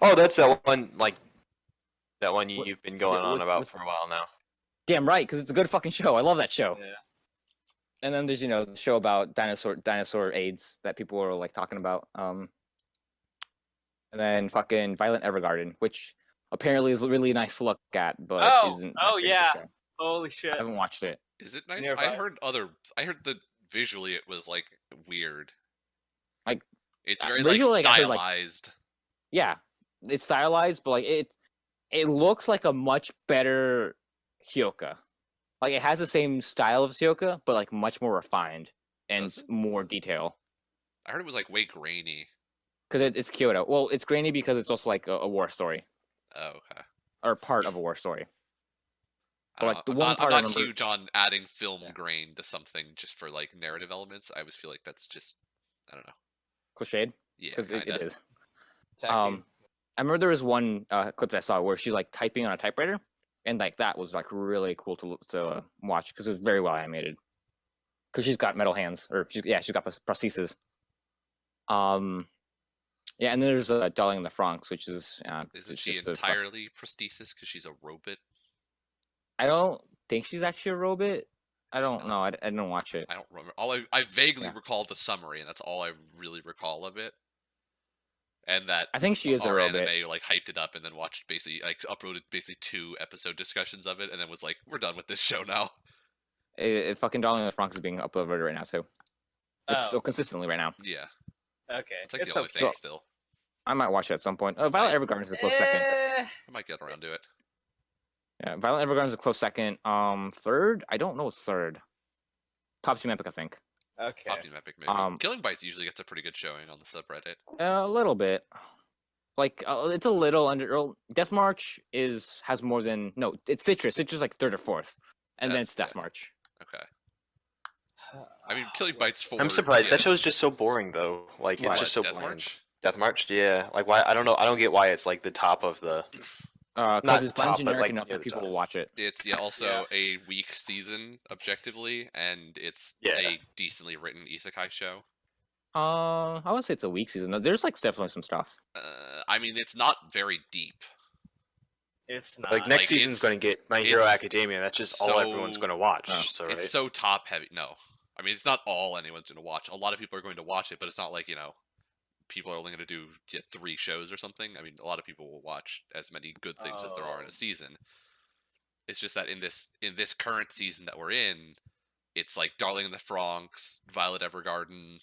Oh, that's that one. Like that one What- you've been going on what- about what- for a while now. Damn right, because it's a good fucking show. I love that show. Yeah. And then there's the show about dinosaur AIDS that people are like talking about. And then fucking Violent Evergarden, which apparently is really nice to look at, but Oh, isn't. oh, a very good yeah. show. Holy shit. I haven't watched it. Is it nice? Nearby. I heard that visually it was like weird. Like, it's uh, very like visually, like, I heard, like- stylized. Yeah, it's stylized, but like it looks like a much better Hyoka. Like it has the same style of Hyoka, but like much more refined and Does it? more detail. I heard it was like way grainy. Because it's Kyoto. Well, it's grainy because it's also like a war story Oh, okay. or part of a war story. I don't Like, know. the one I'm part I not remember- huge on adding film Yeah. grain to something just for like narrative elements. I always feel like that's just I don't know. Cliched Yeah, because it kinda. is. Tacky. I remember there was one clip that I saw where she's like typing on a typewriter, and like that was like really cool to watch because it was very well animated. Because she's got metal hands, or she's got prostheses. Yeah, and then there's Darling in the Franxx, which is Isn't it's she just a fu- entirely prosthesis because she's a robot? I don't think she's actually a robot. I don't not. know. I didn't watch it. I don't remember. I vaguely Yeah. recall the summary, and that's all I really recall of it. And that I think she is a our robot. anime like hyped it up and then watched basically like uploaded basically 2 episode discussions of it, and then was like, "We're done with this show now." Fucking Darling in the Franxx is being uploaded right now too. It's Oh, still consistently right now. Yeah, okay. it's like It's the only okay. thing So- still. I might watch it at some point. Violet Evergarden is a close second. I might get around to it. Yeah, Violet Evergarden is a close second. Third, I don't know what's third. Top Team Epic, I think. Okay. Pop Team Epic maybe. Killing Bites usually gets a pretty good showing on the subreddit. A little bit. Like it's a little under. Death March has more than no. It's Citrus. Citrus like third or fourth, and then That's it's Death fair. March. Okay. I mean, Killing Bites 4. I'm surprised. yeah. That show's just so boring, though. Like, What, it's just so Death bland. March? Death March, yeah. Like, why? I don't know. I don't get why it's like the top of the. Because Not it's top, but, generic like, enough near that the people top. will watch it. It's also a weak season objectively, and it's Yeah. a decently written isekai show. I would say it's a weak season. There's like definitely some stuff. I mean, it's not very deep. It's not. Like, next like, season's it's- going to get My Hero it's Academia. That's just all everyone's so- going to watch. Oh. So, right? It's so top heavy. No, I mean it's not all anyone's going to watch. A lot of people are going to watch it, but it's not like people are only going to get 3 shows or something. I mean, a lot of people will watch as many good things as there are in Oh. a season. It's just that in this current season that we're in, it's like Darling in the Franxx, Violet Evergarden,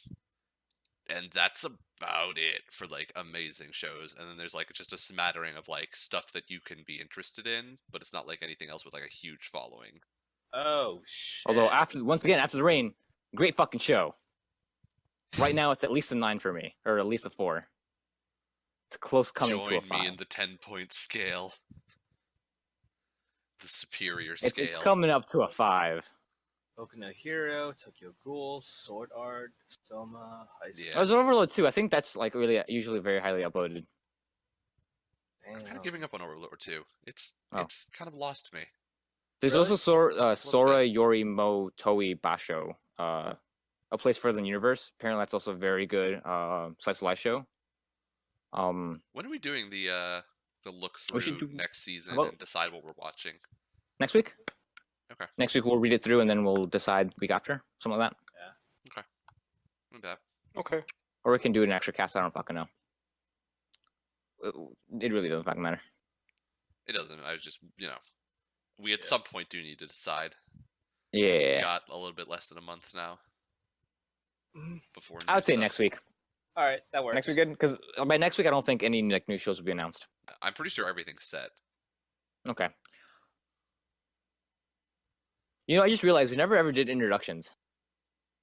and that's about it for like amazing shows. And then there's like just a smattering of like stuff that you can be interested in, but it's not like anything else with like a huge following. Oh shit. Although after the rain, great fucking show. Right now it's at least a 9 for me, or at least a 4. It's close coming to a Join 5. me in the 10-point scale. The superior It's scale. coming up to a 5. Boku no Hero, Tokyo Ghoul, Sword Art, Soma, High School. Yeah. There's Overload 2. I think that's like really usually very highly uploaded. I'm kind Damn. of giving up on Overlord too. It's Oh. it's kind of lost me. There's Really? also Sora Yori Mo Toi Basho, A Place Further in the Universe. Apparently that's also a very good slice of life show. When are we doing the look We should through do- next season about- and decide what we're watching? Next week. Okay. Next week we'll read it through and then we'll decide week after, something like that. No doubt. Okay. Or we can do an extra cast. I don't fucking know. It really doesn't fucking matter. It doesn't. I was just we at Yeah. some point do need to decide. We Yeah. got a little bit less than a month now. Mhm. Before I new would say stuff. next week. All right, that works. Next week good because by next week I don't think any like new shows will be announced. I'm pretty sure everything's set. Okay. You know, I just realized we never ever did introductions.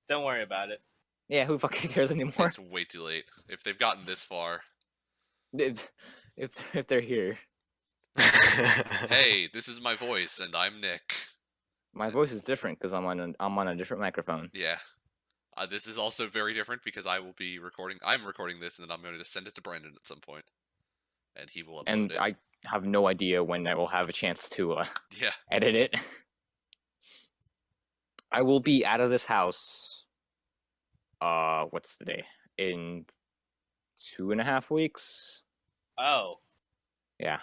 Don't worry about it. Yeah, who fucking cares anymore? It's way too late. If they've gotten this far, If they're here, hey, this is my voice, and I'm Nick. my voice is different because I'm on a different microphone. Yeah. This is also very different because I will be recording. I'm recording this, and then I'm going to send it to Brandon at some point, and he will upload And it. I have no idea when I will have a chance to Yeah. edit it. I will be out of this house. What's the day? In 2.5 weeks. Oh. Yeah.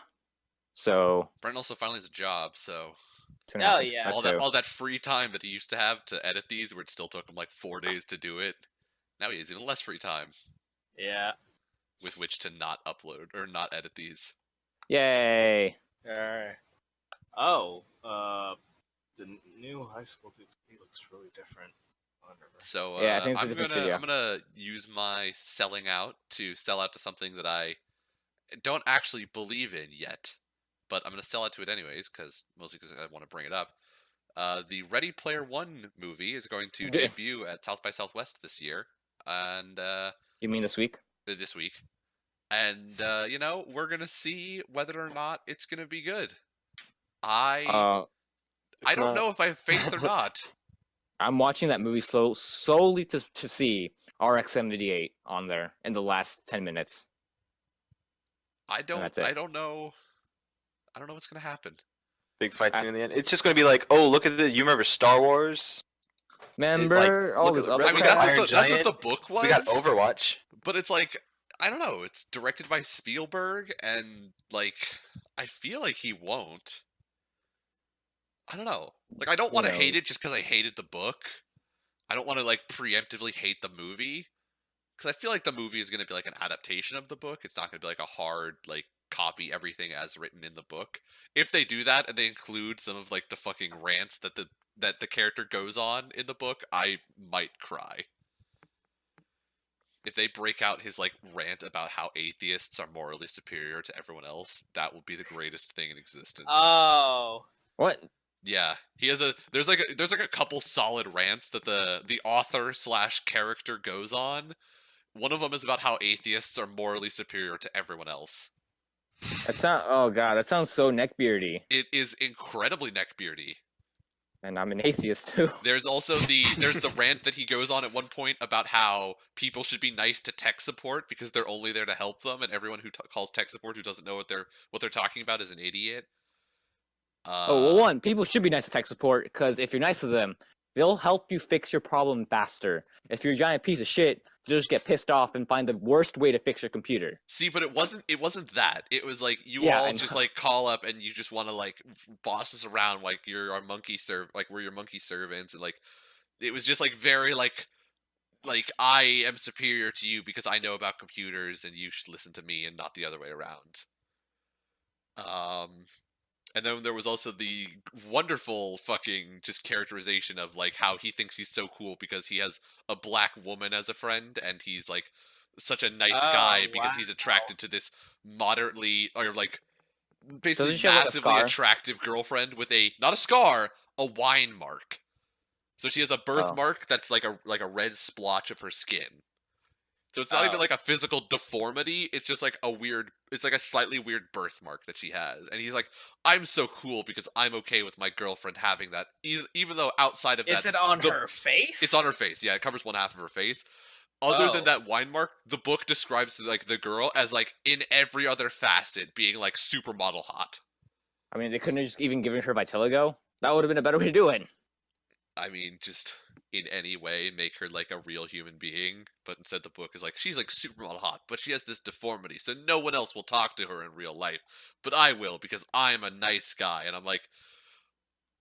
So Brandon also finally has a job, so 2.5 Oh, weeks. yeah. That's all that so- all that free time that he used to have to edit these, where it still took him like 4 days to do it. Now he has even less free time Yeah. with which to not upload or not edit these. Yay! Alright. Oh. The new High School DxD looks really different. Whatever. So Yeah, I think it's a I'm different gonna studio. I'm gonna use my selling out to sell out to something that I don't actually believe in yet, but I'm gonna sell out to it anyways, mostly because I want to bring it up. The Ready Player One movie is going to Yeah. debut at South by Southwest this year, and You mean this week? this week, and we're gonna see whether or not it's gonna be good. I Uh, don't not- know if I have faith or not. I'm watching that movie solely to see RX-78 on there in the last 10 minutes. that's it. I don't know. I don't know what's gonna happen. Big fight scene in the end. It's just going to be like, oh, look at the. You remember Star Wars? Remember all look this at the other Red I mean, We got crap? that's Iron what that's what Giant. the book was. We got Overwatch. But it's like, I don't know. It's directed by Spielberg, and like, I feel like he won't. I don't know. Like, I don't want to hate knows? it just because I hated the book. I don't want to like preemptively hate the movie because I feel like the movie is going to be like an adaptation of the book. It's not going to be like a hard like copy everything as written in the book. If they do that and they include some of like the fucking rants that the that the character goes on in the book, I might cry. If they break out his like rant about how atheists are morally superior to everyone else, that will be the greatest thing in existence. Oh. What? Yeah, he has a there's like a couple solid rants that the author / character goes on. One of them is about how atheists are morally superior to everyone else. Oh god, that sounds so neckbeardy. It is incredibly neckbeardy. And I'm an atheist too. There's also there's the rant that he goes on at one point about how people should be nice to tech support because they're only there to help them, and everyone who calls tech support who doesn't know what they're talking about is an idiot. Well, one, people should be nice to tech support because if you're nice to them, they'll help you fix your problem faster. If you're a giant piece of shit, you'll just get pissed off and find the worst way to fix your computer. See, but it wasn't that. It was like you Yeah, all I just know. like call up and you just want to like boss us around like you're our monkey like we're your monkey servants, and like it was just like very like I am superior to you because I know about computers and you should listen to me and not the other way around. And then there was also the wonderful fucking just characterization of like how he thinks he's so cool because he has a black woman as a friend, and he's like such a nice guy because he's attracted to this moderately or like basically Doesn't she have, like, a massively scar? attractive girlfriend with not a scar, a wine mark. So she has a birthmark that's like a red splotch of her skin. So it's not even like a physical deformity. It's just like it's like a slightly weird birthmark that she has. And he's like, I'm so cool because I'm okay with my girlfriend having that. Even though outside of that. Is it on her face? It's on her face. Yeah, it covers one half of her face. Other than that wine mark, the book describes like the girl as like in every other facet being like supermodel hot. I mean, they couldn't have just even given her vitiligo? That would have been a better way to do it. I mean, just in any way make her like a real human being, but instead the book is like she's like supermodel hot, but she has this deformity, so no one else will talk to her in real life, but I will because I'm a nice guy. And I'm like,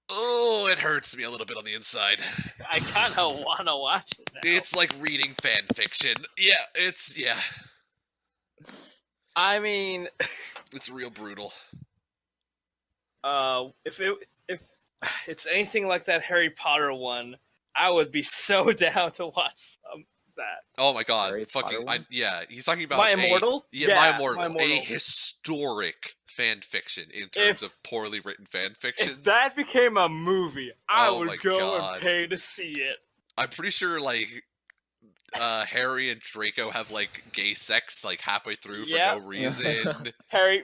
oh, it hurts me a little bit on the inside. I kind of want to watch it now. It's like reading fan fiction. Yeah. I mean, It's real brutal. if it's anything like that Harry Potter one, I would be so down to watch that. Oh my god, Harry fucking Potter one? yeah, he's talking about My Immortal? My Immortal, My Immortal. a historic fan fiction in terms of poorly written fan fictions. If that became a movie, I Oh my would go God. and pay to see it. I'm pretty sure like Harry and Draco have like gay sex like halfway through for Yeah. no reason. Harry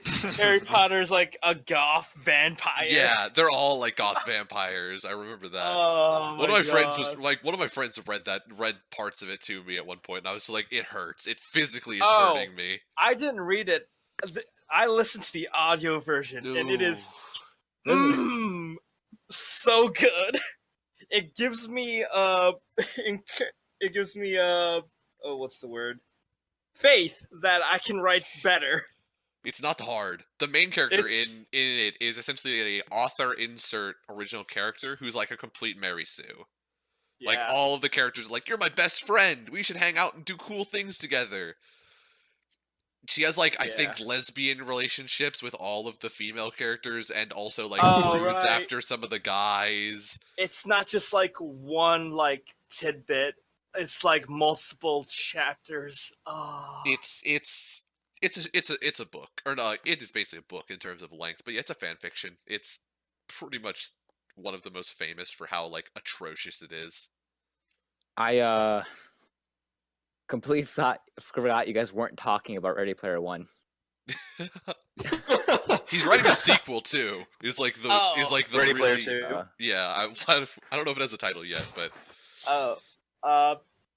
Potter's like a goth vampire. Yeah, they're all like goth vampires. I remember that. Oh One of my friends God. was like, one of my friends read parts of it to me at one point, and I was just like, it hurts. It physically is Oh. hurting me. I didn't read it. I listened to the audio version, and it is so good. It gives me what's the word? Faith that I can write better. It's not hard. The main character It's- in it is essentially a author insert original character who's like a complete Mary Sue. Like Yeah. all of the characters are like, you're my best friend. We should hang out and do cool things together. She has like I think lesbian relationships with all of the female characters, and also like Oh, broods right. after some of the guys. It's not just like one like tidbit. It's like multiple chapters. Oh. It's a book, or no, it is basically a book in terms of length. But yeah, it's a fan fiction. It's pretty much one of the most famous for how like atrocious it is. I completely forgot you guys weren't talking about Ready Player One. He's writing a sequel too. Is like the Ready Player really- 2. Yeah, I don't know if it has a title yet, but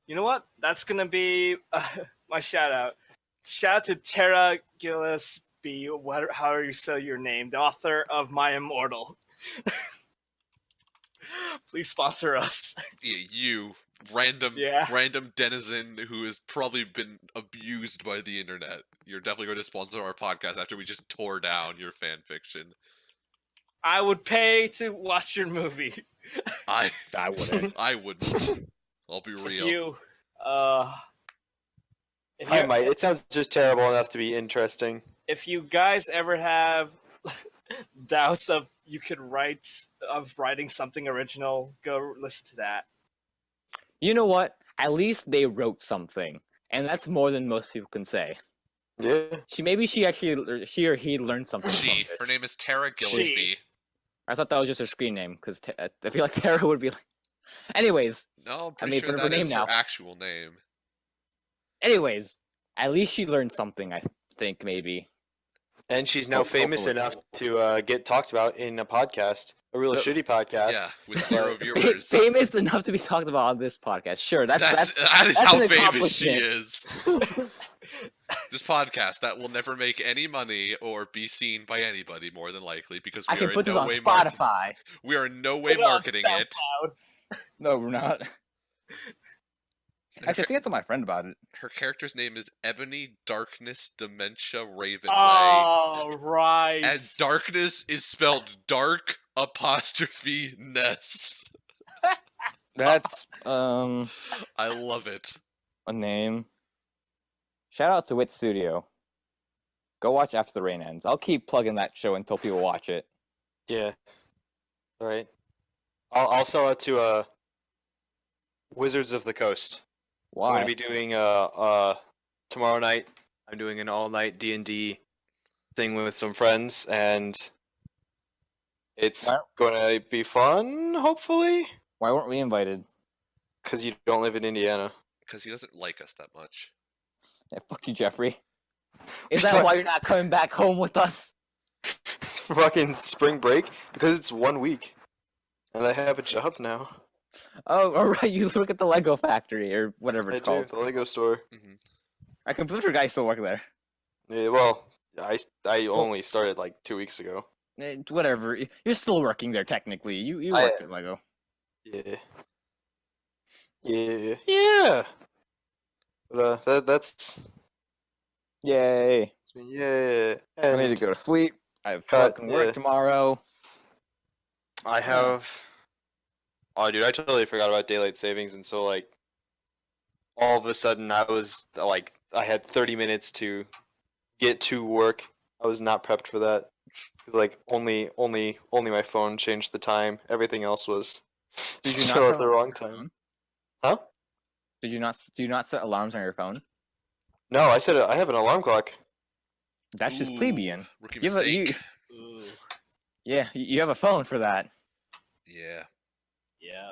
You know what? That's gonna be my shout out. Shout out to Tara Gillespie, however you say your name, the author of My Immortal. Please sponsor us. yeah, you random Yeah. random denizen who has probably been abused by the internet. You're definitely going to sponsor our podcast after we just tore down your fan fiction. I would pay to watch your movie. I wouldn't. I wouldn't. I'll be If real. you, if I you, might. It sounds just terrible enough to be interesting. if you guys ever have doubts of you could write of writing something original, go listen to that. You know what? At least they wrote something, and that's more than most people can say. Yeah. She or he learned something. She. From this. Her name is Tara Gillespie. I thought that was just her screen name because I feel like Tara would be like. Anyways, No, I'm I pretty made sure fun of her that name is now. her actual name. at least she learned something. I think maybe. And she's now Hopefully. famous enough to get talked about in a podcast, a real No. shitty podcast. Yeah, with 0 Fa- viewers. famous enough to be talked about on this podcast. Sure, that is That how an famous she accomplishment. is. This podcast that will never make any money or be seen by anybody more than likely because we I can are put in this no on way Spotify. we are in no way Put it on marketing it. SoundCloud. No, we're not. Her, Actually, I think I told my friend about it. her character's name is Ebony Darkness Dementia Ravenway. Oh, right. And darkness is spelled dark apostrophe ness. That's I love it. a name. Shout out to Wit Studio. Go watch After the Rain Ends. I'll keep plugging that show until people watch it. Yeah. All right. I'll sell out to Wizards of the Coast. I'm Why? gonna be doing tomorrow night. I'm doing an all-night D&D thing with some friends, and it's Why- gonna be fun. Hopefully, Why weren't we invited? because you don't live in Indiana. Because he doesn't like us that much. Yeah, fuck you, Jeffrey. Is that why you're not coming back home with us? Fucking spring break, because it's 1 week, and I have a job now. Oh, alright, you work at the Lego factory, or whatever I it's do, called. the Lego store. I completely forgot you still work there. Yeah, well, I only started like 2 weeks ago. Whatever. You're still working there, technically. You I- work at Lego. Yeah. Yeah. Yeah. But that's Yay. yeah. I need And to go to sleep. I have Cut, fucking work yeah. tomorrow. I have. Oh, dude, I totally forgot about daylight savings, and so like, all of a sudden, I was like, I had 30 minutes to get to work. I was not prepped for that. Because like, only my phone changed the time. Everything else was Did you not still set at the alarms wrong on your time. phone? Huh? Do you not set alarms on your phone? No, I said I have an alarm clock. That's just Ooh, plebeian. Rookie You have a- mistake. Ooh, Yeah, you have a phone for that. Yeah. yeah.